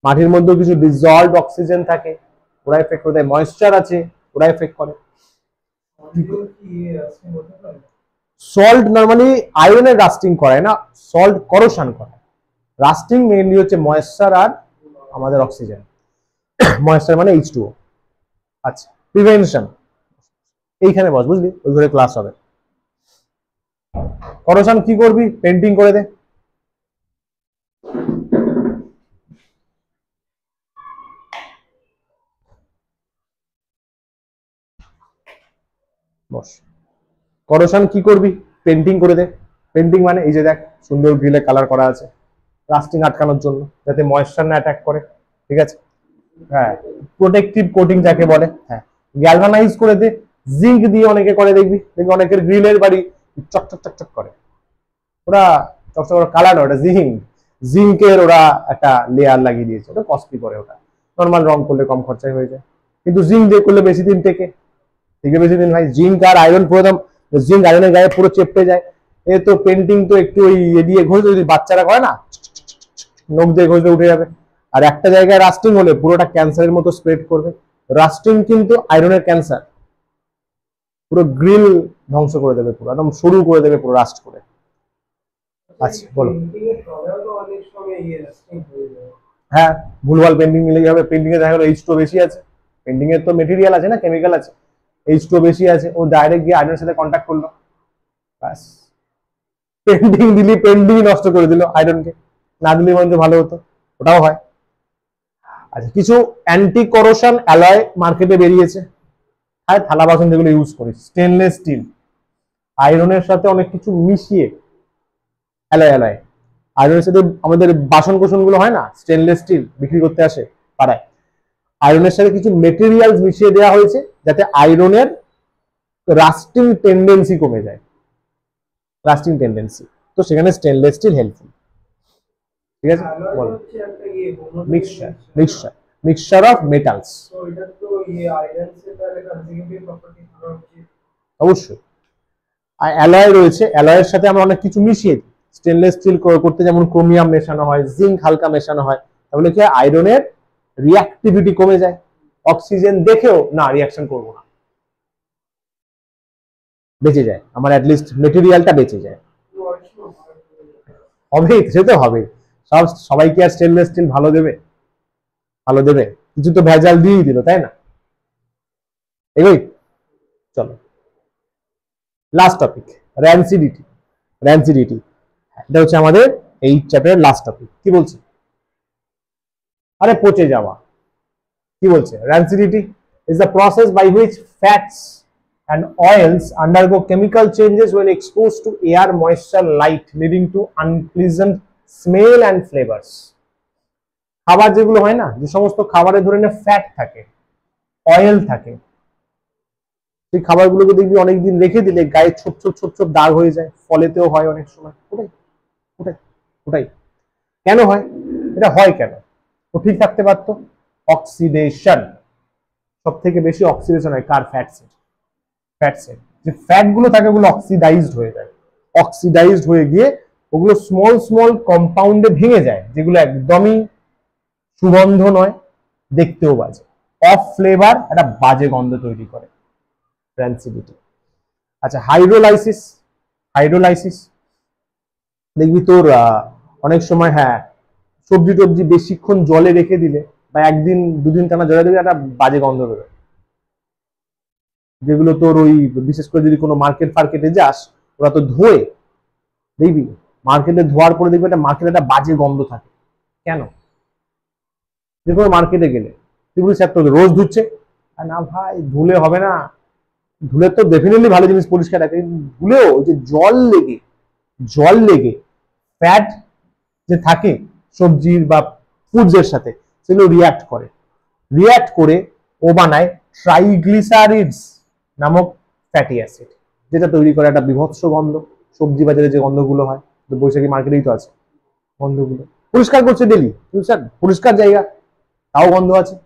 মাটির মধ্যেও কিছু ডিসলভড অক্সিজেন থাকে, ওরা এফেক্ট করে দেয়। ময়েশ্চার আছে, ওরা এফেক্ট করে। সল্ট নর্মালি আয়রনের রাস্টিং করায় না, সল্ট করোশন করে। রাস্টিং মেইনলি হচ্ছে ময়েশ্চার আর আমাদের অক্সিজেন। ময়েশ্চার মানে H2O। আচ্ছা, প্রিভেনশন এইখানে বস, বুঝলি, ওই ঘরে ক্লাস হবে। করোশন কি করবি? পেন্টিং করে দে। বস, করোশন কি করবি? পেন্টিং করে দে। পেন্টিং মানে এই যে দেখ সুন্দর গ্রিলে কালার করা আছে, রাস্টিং আটকানোর জন্য, যাতে ময়েশ্চার না অ্যাটাক করে, ঠিক আছে? হ্যাঁ, প্রোটেকটিভ কোটিং যাকে বলে। হ্যাঁ, গ্যালভানাইজ করে দে। জিঙ্ক দিয়ে অনেকে করে, দেখবি দেখবি অনেকের গ্রিলের বাড়ি চকচক চকচক করে, ওরা চকচক কালার, ওটা জিঙ্ক, জিঙ্কের ওরা একটা লেয়ার লাগিয়ে দিয়েছে, ওটা কস্টলি করে। ওটা নর্মাল রং করলে কম খরচায় হয়ে যায়, কিন্তু জিঙ্ক দিয়ে করলে বেশি দিন টেকে, বেশি দিন ভাই। জিঙ্ক আর আয়রন পুরো একদম, জিঙ্ক আয়রনের গায়ে পুরো চেপটে যায়। এ তো পেন্টিং তো একটু ওই এ দিয়ে ঘষলে, যদি বাচ্চারা করে না, নখ দিয়ে ঘষলে উঠে যাবে। আর একটা জায়গায় রাস্টিং হলে পুরোটা ক্যান্সারের মতো স্প্রেড করবে। রাস্টিং কিন্তু আয়রনের ক্যান্সার, পুরো গ্রিল ধ্বংস করে দেবে, পুরো একদম সরু করে দেবে, পুরো রাস্ট করে। আচ্ছা বলো। হ্যাঁ, ভুলভাল পেন্টিং মিলে যাবে। পেন্টিং এ দেখা গেলো H2O বেশি আছে, পেন্টিং এর তো মেটেরিয়াল আছে না, কেমিক্যাল আছে, H2O বেশি আছে, ও ডাইরেক্ট গিয়ে আয়রনের সাথে কন্ট্যাক্ট করলো, ব্যাস পেন্টিং দিলি, পেন্টিং নষ্ট করে দিল আয়রনকে। না দিলে বরঞ্চ ভালো হতো, ওটাও হয়। আচ্ছা, কিছু অ্যান্টি করোশন অ্যালয় মার্কেটে বেরিয়েছে। আর থালা বাসন যেগুলো ইউজ করি, স্টেনলেস স্টিল, আয়রনের সাথে অনেক কিছু মিশিয়ে, অ্যালয় অ্যালয় আয়রনের সাথে আমাদের বাসন কোসন গুলো হয় না, স্টেনলেস স্টিল বিক্রি করতে আসে পাড়ায়, আয়রনের সাথে কিছু মেটেরিয়াল মিশিয়ে দেওয়া হয়েছে যাতে আয়রনের রাস্টিং টেন্ডেন্সি কমে যায়। রাস্টিং টেন্ডেন্সি, তো সেখানে স্টেনলেস স্টিল হেল্পফুল, ঠিক আছে? বলো। Mixture, mixture, mixture of metals. অবশ্যই। আর অ্যালয় রয়েছে, অ্যালয়ের সাথে আমরা অনেক কিছু মিশিয়ে দিই। স্টেনলেস স্টিল করতে যেমন ক্রোমিয়াম মেশানো হয়, জিঙ্ক হালকা মেশানো হয়, তাহলে কি আয়রনের রিঅ্যাক্টিভিটি কমে যায়। অক্সিজেন দেখেও না রিঅ্যাকশন করবো না, বেঁচে যায় আমার, অ্যাটলিস্ট মেটেরিয়ালটা বেঁচে যায়। হবে, সে তো হবে। সবাই কি আর স্টেনলেস স্টিল ভালো দেবে? ভালো দেবে? কিছু তো ভেজাল দিয়েই দিল, তাই না? এগোই, চলো। Last topic, র্যান্সিডিটি। র্যান্সিডিটি, এটা হচ্ছে আমাদের এই চ্যাপ্টারের লাস্ট টপিক। কি বলছে? আরে পচে যাওয়া। কি বলছে? Rancidity is the process by which fats and oils undergo chemical changes when exposed to air, moisture, light, leading to unpleasant smell and flavors. খাবার যেগুলো হয় না, যে সমস্ত খাবারে ধরে না ফ্যাট থাকে, অয়েল থাকে, সেই খাবারগুলোকে দেখবি অনেকদিন রেখে দিলে গায়ে ছোপ ছোপ ছোপ ছোপ দাগ হয়ে যায়, ফলেতেও হয় অনেক সময়। ওটাই ওটাই ওটাই কেন হয়? এটা হয় কেন? ও ঠিক থাকতে পারতো। অক্সিডেশন, সব থেকে বেশি অক্সিডেশন হয় কার? ফ্যাটসের। ফ্যাটসের যে ফ্যাট গুলো থাকে ওগুলো অক্সিডাইজড হয়ে যায়, অক্সিডাইজড হয়ে গিয়ে ওগুলো স্মল স্মল কম্পাউন্ডে ভেঙে যায়, যেগুলো একদমই সুগন্ধ নয়, দেখতেও বাজে, অফ ফ্লেভার, একটা বাজে গন্ধ তৈরি করে, র্যান্সিডিটি। আচ্ছা, হাইড্রোলাইসিস। হাইড্রোলাইসিস দেখবি তোর অনেক সময়, হ্যাঁ, সবজি টবজি বেশিক্ষণ জলে রেখে দিলে বা একদিন দুদিন টানা জলে দিলে একটা বাজে গন্ধ বেরোয়, যেগুলো তোর ওই বিশেষ করে যদি কোনো মার্কেট ফার্কেটে যাস, ওরা তো ধোয়ে, দেখবি মার্কেটে ধোয়ার পরে দেখবি একটা মার্কেটে একটা বাজে গন্ধ থাকে। কেন? যে কোনো মার্কেটে গেলে তুই বলিস একটা রোজ ধুচ্ছে, না ভাই ধুলে হবে না, ধুলে তো ডেফিনেটলি ভালো জিনিস পরিষ্কার রাখে, ধুলেও ওই যে জল লেগে ফ্যাট যে থাকে সবজির বা ফুডসের সাথে, সেগুলো রিয়াক্ট করে ও বানায় ট্রাইগ্লিসারিডস নামক ফ্যাটি অ্যাসিড, যেটা তৈরি করে একটা বিভৎস গন্ধ। সবজি বাজারে যে গন্ধগুলো হয়, বৈশাখী মার্কেটেই তো আছে গন্ধগুলো, পরিষ্কার করছে ডেলি, পরিষ্কার জায়গা, তাও গন্ধ আছে,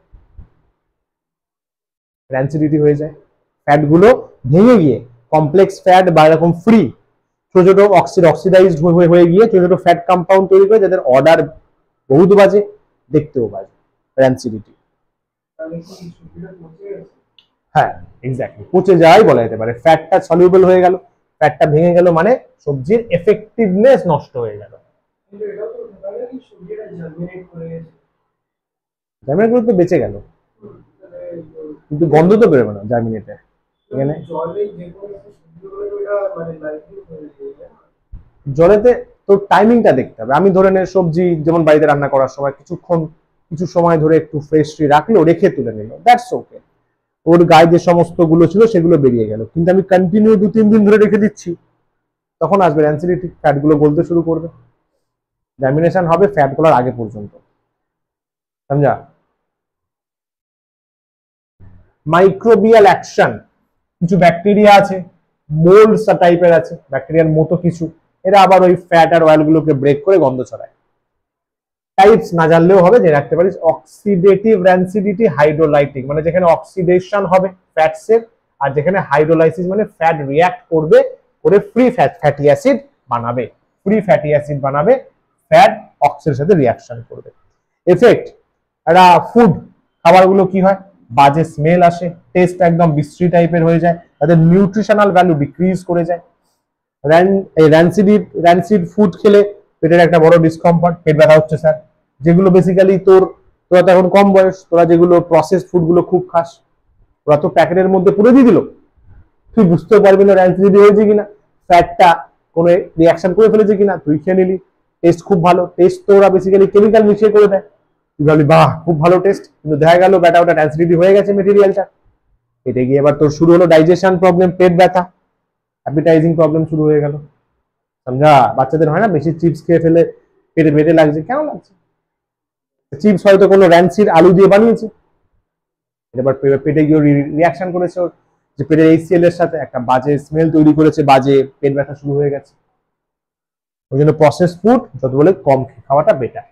র্যান্সিডিটি হয়ে যায়। ফ্যাট গুলো ভেঙে গিয়ে কমপ্লেক্স ফ্যাট বা এরকম ফ্রি ছোট ছোট অক্সিডাইজড হয়ে গিয়ে ছোট ছোট ফ্যাট কম্পাউন্ড তৈরি করে, যাদের অর্ডার বহুত বাজে, দেখতেও বাজে, র্যান্সিডিটি। হ্যাঁ এক্স্যাক্টলি, পচে যাওয়াই বলা যেতে পারে। ফ্যাটটা সলিউবল হয়ে গেল, ফ্যাটটা ভেঙে গেল, মানে সবজির এফেক্টিভনেস নষ্ট হয়ে গেল। জার্মিনেট করে তো বেঁচে গেল, কিন্তু গন্ধ তো বেরোবে না জার্মিনেটে। এখানে জলেতে তো টাইমিংটা দেখতে হবে। আমি ধরে নে সবজি যেমন বাড়িতে রান্না করার সময় কিছু সময় ধরে একটু ফ্রেশলি রাখলো, রেখে তুলে নিল, দ্যাটস ওকে, ওর গায়ে যে সমস্ত গুলো ছিল সেগুলো বেরিয়ে গেল। কিন্তু আমি কন্টিনিউ 2-3 দিন ধরে রেখে দিচ্ছি, তখন আসবে র্যান্সিডিটি, ফ্যাট গুলো গলতে শুরু করবে, জার্মিনেশন হবে ফ্যাট গলার আগে পর্যন্ত, সমঝা? মাইক্রোবিয়াল অ্যাকশন, কিছু ব্যাকটেরিয়া আছে, মোল্ড টাইপের আছে, ব্যাকটেরিয়ার মতো কিছু, এরা আবার ওই ফ্যাট আর অয়েল গুলোকে ব্রেক করে গন্ধ ছড়ায়। টাইপস না জানলেও হবে, যে রাখতে পারিস অক্সিডেটিভ র্যান্সিডিটি, হাইড্রোলাইটিক মানে যেখানে অক্সিডেশন হবে ফ্যাটসের, আর যেখানে হাইড্রোলাইসিস মানে ফ্যাট রিঅ্যাক্ট করবে করে ফ্রি ফ্যাটি অ্যাসিড বানাবে, ফ্রি ফ্যাটি অ্যাসিড বানাবে, ফ্যাট অক্সিডের সাথে রিঅ্যাকশন করবে। এফেক্ট, একটা ফুড খাবারগুলো কি হয়, বাজে স্মেল আসে, টেস্ট একদম বিশ্রী টাইপের হয়ে যায়, তাদের নিউট্রিশনাল ভ্যালু ডিক্রিজ করে যায়। র্যান্সিড ফুড খেলে পেটের একটা বড় ডিসকমফর্ট, পেট ব্যথা হচ্ছে স্যার, যেগুলো বেসিক্যালি তোরা তো এখন কম বয়স, তোরা যেগুলো প্রসেসড ফুড গুলো খুব খাস, ওরা তো প্যাকেটের মধ্যে পুরে দিয়ে দিল, তুই বুঝতেও পারবি না র্যান্সিডিটি হয়েছে কিনা, ফ্যাটটা কোনো রিয়াকশন করে ফেলেছে কিনা, তুই খেয়ে নিলি, টেস্ট খুব ভালো, টেস্ট তো ওরা বেসিক্যালি কেমিক্যাল মিশিয়ে করে দেয়, তুই ভাবলি বাহ খুব ভালো টেস্ট, কিন্তু দেখা গেল ব্যাটা ওটা র্যান্সিডিটি হয়ে গেছে মেটেরিয়ালটা, পেটে গিয়ে এবার তোর শুরু হলো ডাইজেশন প্রবলেম, পেট ব্যথা, অ্যাপিটাইজিং প্রবলেম শুরু হয়ে গেল, সমঝা? বাচ্চাদের হয় না, বেশি চিপস খেয়ে ফেলে পেটে বেটে লাগছে, কেন লাগছে? চিপস হয়তো কোনো র্যান্সিড আলু দিয়ে বানিয়েছে, এবার পেটে গিয়ে রিয়াকশন করেছে, যে পেটের HCl এর সাথে একটা বাজে স্মেল তৈরি করেছে, বাজে পেট ব্যথা শুরু হয়ে গেছে। ওই জন্য প্রসেস ফুড যত বলে কম খাওয়াটা বেটার।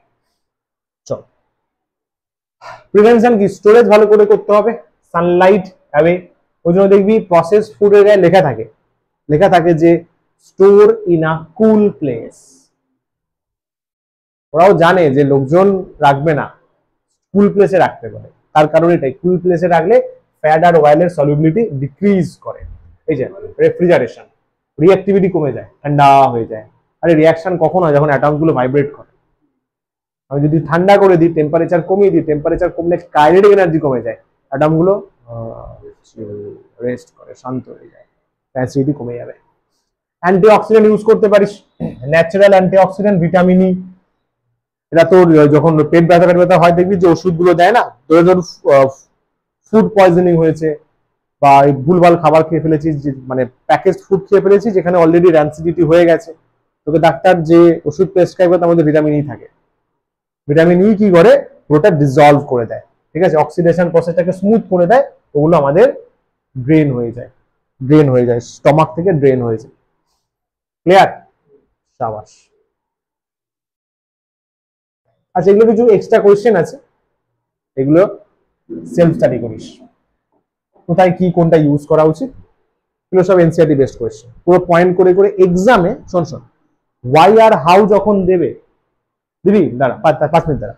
চল, প্রিভেনশন কি, স্টোরেজ ভালো করে করতে হবে, সানলাইট অ্যাওয়ে। ওই জন্য দেখবি প্রসেস ফুডের গায়ে লেখা থাকে যে store in a cool place. ওরাও জানে যে লোকজন রাখবে না, কুল প্লেসে রাখতে পারে, তার কারণ এটাই, কুল প্লেসে রাখলে ফ্যাট আর অয়েলের সলিউবিলিটি ডিক্রিজ করে। এই যে রেফ্রিজারেশন, রিঅ্যাক্টিভিটি কমে যায়, ঠান্ডা হয়ে যায়। আরে রিঅ্যাকশন কখন হয়, যখন অ্যাটমস গুলো ভাইব্রেট করে। আমি যদি ঠান্ডা করে দিই, টেম্পারেচার কমিয়ে দিই, টেম্পারেচার কমলে কাইনেটিক এনার্জি কমে যায়, অ্যাটম গুলো রেস্ট করে, শান্ত হয়ে যায়, অ্যাসিডিটি কমে যাবে। অ্যান্টিঅক্সিডেন্ট ইউজ করতে পারিস, ন্যাচারাল অ্যান্টিঅক্সিডেন্ট, ভিটামিন ই, এটা তোর যখন পেট ব্যথা হয় দেখবি যে ওষুধগুলো দেয় না, তোর ফুড পয়জনিং হয়েছে বা ভুলভাল খাবার খেয়ে ফেলেছিস, মানে প্যাকেজ ফুড খেয়ে ফেলেছিস যেখানে অলরেডি র্যান্সিডিটি হয়ে গেছে, তোকে ডাক্তার যে ওষুধ প্রেসক্রাইব করে তার মধ্যে ভিটামিন ই থাকে, ভিটামিন ই কি করে, পুরোটা ডিসলভ করে দেয়, ঠিক আছে, অক্সিডেশন প্রসেসটাকে স্মুথ করে দেয়, ওগুলো আমাদের ড্রেন হয়ে যায়, স্টমাক থেকে ড্রেন হয়ে যায়। ক্লিয়ার? সাবাস। আচ্ছা, এগুলো কিছু এক্সট্রা কোয়েশ্চেন আছে, এগুলো সেলফ স্টাডি করিস, কোথায় কি কোনটা ইউজ করা উচিত, এগুলো সব এনসিআরটি বেসড কোয়েশ্চেন, পুরো পয়েন্ট করে করে এক্সামে। শোন ওয়াই আর হাউ যখন দিবি দাঁড়া 5 মিনিট দাঁড়া,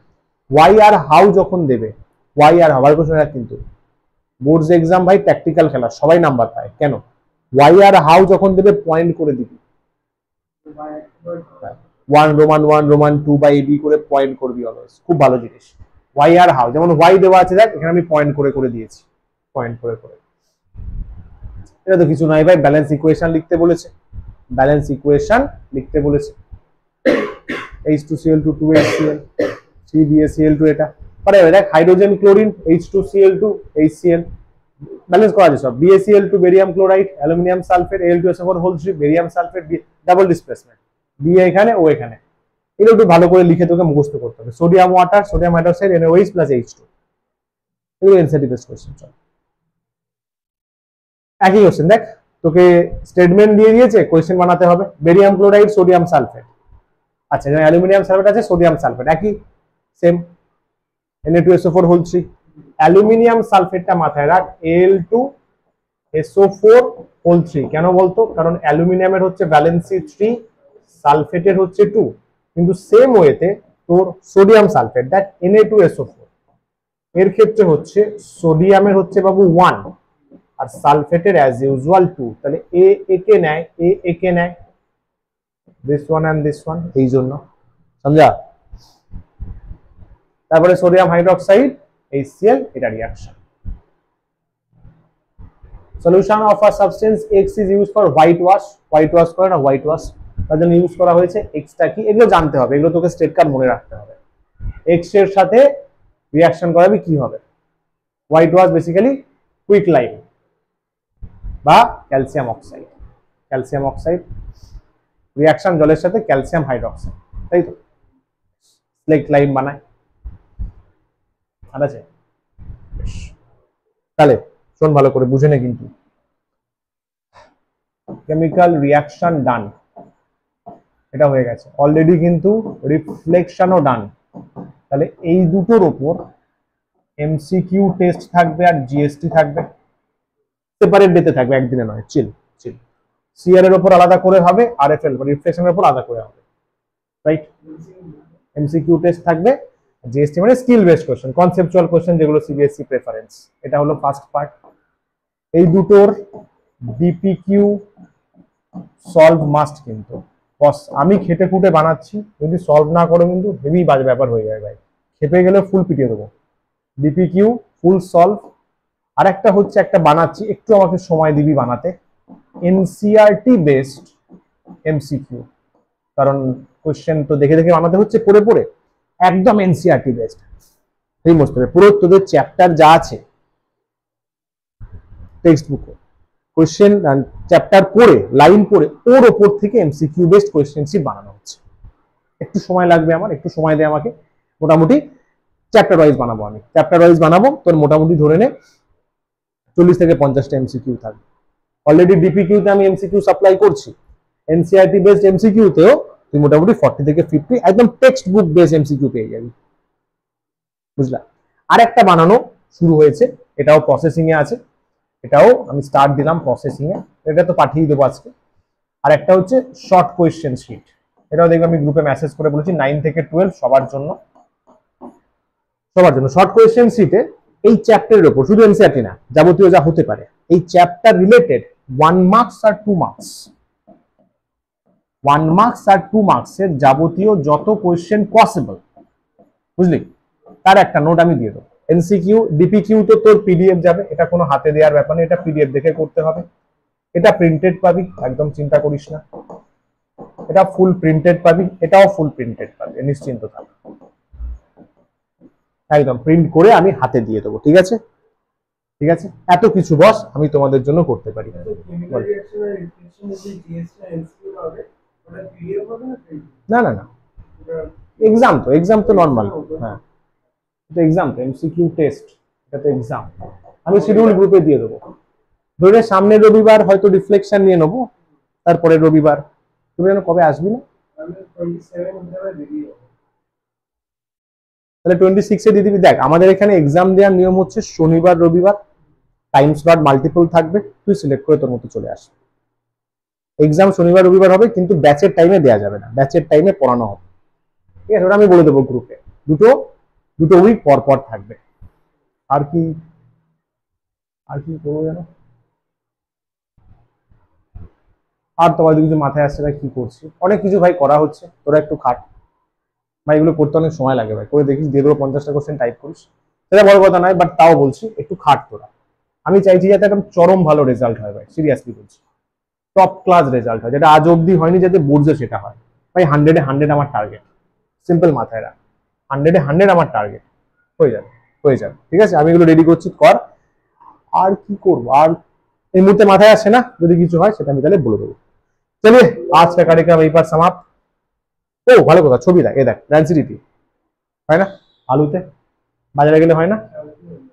ওয়াই আর হাউ যখন দেবে, ওয়াই আর হাউ কোশ্চেন রাখ, কিন্তু বোর্ডস এক্সাম ভাই প্র্যাকটিক্যাল খেলা, সবাই নাম্বার পায়, কেন? ওয়াই আর হাউ যখন দেবে পয়েন্ট করে দিবি, 1 রোমান 1 রোমান 2 বাই বি করে পয়েন্ট করবি অলওয়েজ, খুব ভালো জিনিস। ওয়াই আর হাউ, যেমন ওয়াই দেওয়া আছে দেখ, এখানে আমি পয়েন্ট করে করে দিয়েছি, পয়েন্ট করে করে। এটা তো কিছু নয় ভাই, ব্যালেন্স ইকুয়েশন লিখতে বলেছে, ব্যালেন্স ইকুয়েশন লিখতে বলেছে, H2Cl2 2HCl 3BaCl2, এটা পরে দেখ hydrogen chlorine H2Cl2 HCl balance করা আছে সব, BaCl2 barium chloride aluminium sulphate Al2SO4 barium sulphate double displacement, B এখানে ও এখানে, এগুলো একটু ভালো করে লিখে তোকে মুখস্থ করতে হবে। Sodium water, sodium hydroxide NaOH plus H2, এগুলো এনসিআরটি বেসড কোশ্চেন। চল, একই কোশ্চেন দেখ, তোকে স্টেটমেন্ট দিয়ে দিয়েছে, কোশ্চেন বানাতে হবে, বেরিয়াম ক্লোরাইড সোডিয়াম সালফেট, আচ্ছা, এখানে অ্যালুমিনিয়াম সালফেট আছে, সোডিয়াম সালফেট একই, সেম, Na2SO4 হোল 3। অ্যালুমিনিয়াম সালফেটটা মাথায় রাখ, Al2SO4 হোল 3। কেন বলতো? কারণ অ্যালুমিনিয়ামের হচ্ছে ভ্যালেন্সি 3, সালফেটের হচ্ছে 2, কিন্তু সেম ওয়েতে তোর সোডিয়াম সালফেট, দ্যাট Na2SO4, এর ক্ষেত্রে হচ্ছে সোডিয়ামের হচ্ছে বাবু 1 আর সালফেটের অ্যাজ ইউজুয়াল 2। তাহলে এ একে নেয়, এ একে নেয়, this one and this one, এই জন্য, সমঝা? তারপরে সোডিয়াম হাইড্রোক্সাইড HCl, এটা reaction. Solution of a substance X is use for white wash, white wash করে না, হোয়াইট ওয়াশ, তার জন্য ইউজ করা হয়েছে। এক্সটা কি, এগুলো জানতে হবে, এগুলো তোকে স্টেট কার্ড মনে রাখতে হবে। এক্স এর সাথে রিঅ্যাকশন করাবি কি হবে? White wash basically quick lime বা calcium oxide, calcium oxide reaction জলের সাথে ক্যালসিয়াম হাইড্রোক্সাইড, তাই তো স্লেট লাইম বানায়। ঠিক আছে, তাহলে শোন ভালো করে, বুঝে নে কিন্তু। কেমিক্যাল রিঅ্যাকশন ডান, এটা হয়ে গেছে অলরেডি, কিন্তু রিফ্লেকশনও ডান। তাহলে এই দুটোর উপর এমসিকিউ টেস্ট থাকবে আর জিএসটি থাকবে, সেপারেট ডেতে থাকবে, একদিনে নয়, চিল চিল। সিআর এর উপর আলাদা করে হবে, আরএফএল রিফ্লেকশনের উপর আলাদা করে হবে, রাইট? এমসিকিউ টেস্ট থাকবে, জিএসটি মানে skill based question, conceptual question, যেগুলো সিবিএসসি প্রেফারেন্স। এটা হলো ফার্স্ট পার্ট। এই দুটোর বিপিকিউ সলভ মাস্ট, কিন্তু বস আমি খেটে খুঁটে বানাচ্ছি, যদি সলভ না করো কিন্তু হেভি বাজে ব্যাপার হয়ে যায় ভাই, খেপে গেলে ফুল পিটিয়ে দেবো। বিপিকিউ ফুল সলভ। আর একটা হচ্ছে, একটা বানাচ্ছি, একটু আমাকে সময় দিবি বানাতে, এনসিআরটি বেসড এমসিকিউ, কারণ কোশ্চেন তো দেখে দেখে বানাতে হচ্ছে, পড়ে পড়ে, একদম এনসিআরটি বেসড। এই বুঝতে হবে পুরো তোদের চ্যাপ্টার যা আছে টেক্সট বুকে, কোশ্চেন চ্যাপ্টার পড়ে, লাইন পড়ে, ওর ওপর থেকে এমসিকিউ বেসড কোশ্চেন শিট বানানো হচ্ছে। একটু সময় লাগবে আমার, একটু সময় দে আমাকে, মোটামুটি চ্যাপ্টার ওয়াইজ বানাবো আমি, চ্যাপ্টার ওয়াইজ বানাবো। তোর মোটামুটি ধরে নে 40 থেকে 50টা এমসিকিউ থাকবে। অলরেডি ডিপিকিউতে আমি এমসিকিউ সাপ্লাই করছি, এনসিআরটি বেসড এমসিকিউ তেও তুই মোটামুটি 40 থেকে 50 একদম টেক্সট বুক বেসড এমসিকিউ পেয়ে যাবি, বুঝলা? আর একটা বানানো শুরু হয়েছে, এটাও প্রসেসিং এ আছে, এটাও আমি স্টার্ট দিলাম প্রসেসিং এ, এটা তো পাঠিয়ে দেবো আজকে। আর একটা হচ্ছে শর্ট কোয়েশ্চেন শিট, এটাও দেখবে আমি গ্রুপে মেসেজ করে বলেছি, 9 থেকে 12 সবার জন্য, সবার জন্য শর্ট কোয়েশ্চেন শিটে এই চ্যাপ্টারের উপর, শুধু এনসিআরটি না, যাবতীয় যা হতে পারে এই চ্যাপ্টার রিলেটেড 1 মার্কস আর 2 মার্কস, 1 মার্কস আর 2 মার্কসের যাবতীয় যত কোয়েশ্চেন পসিবল, বুঝলি, তার একটা নোট আমি দিয়ে দেবো। এনসিকিউ ডিপিকিউ তো তোর পিডিএফ যাবে, এটা কোনো হাতে দেওয়ার ব্যাপার নেই, এটা পিডিএফ দেখে করতে হবে। এটা প্রিন্টেড পাবি, একদম চিন্তা করিস না, এটা ফুল প্রিন্টেড পাবি, এটাও ফুল প্রিন্টেড পাবি, নিশ্চিন্ত থাক, একদম প্রিন্ট করে আমি হাতে দিয়ে দেবো, ঠিক আছে? ঠিক আছে, এত কিছু বস আমি তোমাদের জন্য করতে পারি। না না না, এক্সাম তো নর্মাল, হ্যাঁ এটা এক্সাম তো, এমসিকিউ টেস্ট, এটা তো এক্সাম, আমি শিডিউল গ্রুপে দিয়ে দেবো। ধরে সামনের রবিবার হয়তো রিফ্লেকশন নিয়ে নেবো, তারপরে রবিবার, তুমি যেন কবে আসবি না, তাহলে 26-এ দিয়ে দিবি। দেখ আমাদের এখানে এক্সাম দেওয়ার নিয়ম হচ্ছে শনিবার রবিবার, টাইম স্লট মাল্টিপল থাকবে, তুই সিলেক্ট করে তোর মতো চলে আসবি। এক্সাম শনিবার রবিবার হবে, কিন্তু ব্যাচের টাইমে দেওয়া যাবে না, ব্যাচের টাইমে পড়ানো হবে, ঠিক আছে? ওটা আমি বলে দেবো গ্রুপে, দুটো উইক পর পর থাকবে। আর কি করবো যেন, আর তোমাদের কিছু মাথায় আসছে না কি করছি? অনেক কিছু ভাই করা হচ্ছে, তোরা একটু খাট ভাই, এগুলো করতে অনেক সময় লাগে ভাই, করে দেখিস, দিয়ে দেবো 50টা কোশ্চেন টাইপ করিস, সেটা বড় কথা নয়, বাট তাও বলছি একটু খাট তোরা। আমি চাইছি যাতে একদম চরম ভালো রেজাল্ট হয় ভাই, সিরিয়াসলি বলছি, টপ ক্লাস রেজাল্ট হয়, যেটা আজ অব্দি হয়নি, যাতে বোর্ডে সেটা হয় ভাই। 100-এ 100 আমার টার্গেট, সিম্পল মাথায় রাখ, 100-এ 100 আমার টার্গেট, হয়ে যাবে, ঠিক আছে? আমি এগুলো রেডি করছি, কর। আর কি করবো, আর এই মুহূর্তে মাথায় আসে না, যদি কিছু হয় সেটা আমি তাহলে বলে দেবো। চলিয়ে আজ কা কার্যক্রম এই পার সমাপ্ত। ও ভালো কথা, ছবি দেখ, এ দেখ র্যানসিডিটি হয় না আলুতে, বাজারে গেলে হয় না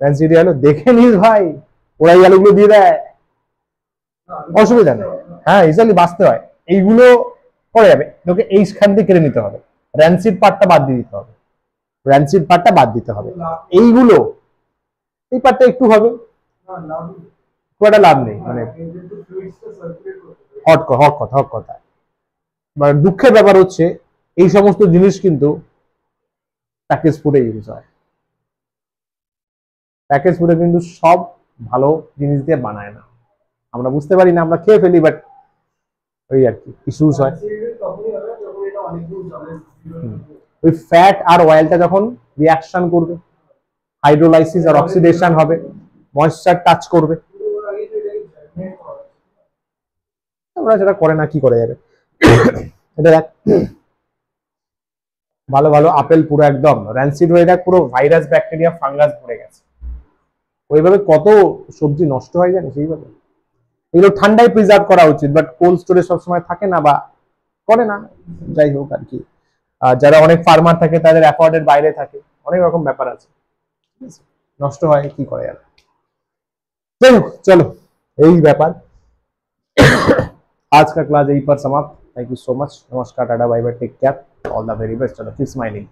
র্যানসিডিটি আলু, দেখে নিস ভাই, ওরা এই আলুগুলো দিয়ে দেয়, অসুবিধা নেই, হ্যাঁ ইজিলি বাঁচতে হয়, এইগুলো করা যাবে, তোকে এইখান থেকে কেড়ে নিতে হবে। র্যানসিড পার্টটা বাদ দিয়ে দিতে হবে, র্যানসিড পার্টটা বাদ দিতে হবে। এইগুলো এই পার্টটা একটু হবে, খুব একটা লাভ নেই, মানে হট কথা। মানে দুঃখের ব্যাপার হচ্ছে এই সমস্ত জিনিস কিন্তু প্যাকেজ ফুডে ইউজ হয়। প্যাকেজ ফুডে কিন্তু সব ভালো জিনিস দিয়ে বানায় না, আমরা বুঝতে পারি না, আমরা খেয়ে ফেলি, বাট ওই আর কি ইস্যুস হয়। ওই ফ্যাট আর অয়েলটা যখন রিয়াকশন করবে, হাইড্রোলাইসিস আর অক্সিডেশন হবে, ময়েশ্চার টাচ করবে, ওরা সেটা করে না, কি করে যাবে। এটা দেখ ভালো ভালো আপেল পুরো একদম র্যানসিড হয়ে দেখ, পুরো ভাইরাস ব্যাকটেরিয়া ফাঙ্গাস ভরে গেছে, ওইভাবে কত সবজি নষ্ট হয় জানিস এইভাবে। এগুলো ঠান্ডায় প্রিজার্ভ করা উচিত, বাট কোল্ড স্টোরেজ সবসময় থাকে না বা করে না, যাই হোক আর কি। যারা অনেক ফার্মার থাকে তাদের অ্যাফোর্ডের বাইরে থাকে, অনেক রকম ব্যাপার আছে, নষ্ট হয়, কি করে যাবে। যাই হোক চলো, এই ব্যাপার। आज का क्लास यहीं पर समाप्त। थैंक यू सो मच, नमस्कार, tata, bye bye, take care, all the very best. चलो कीप स्माइलिंग।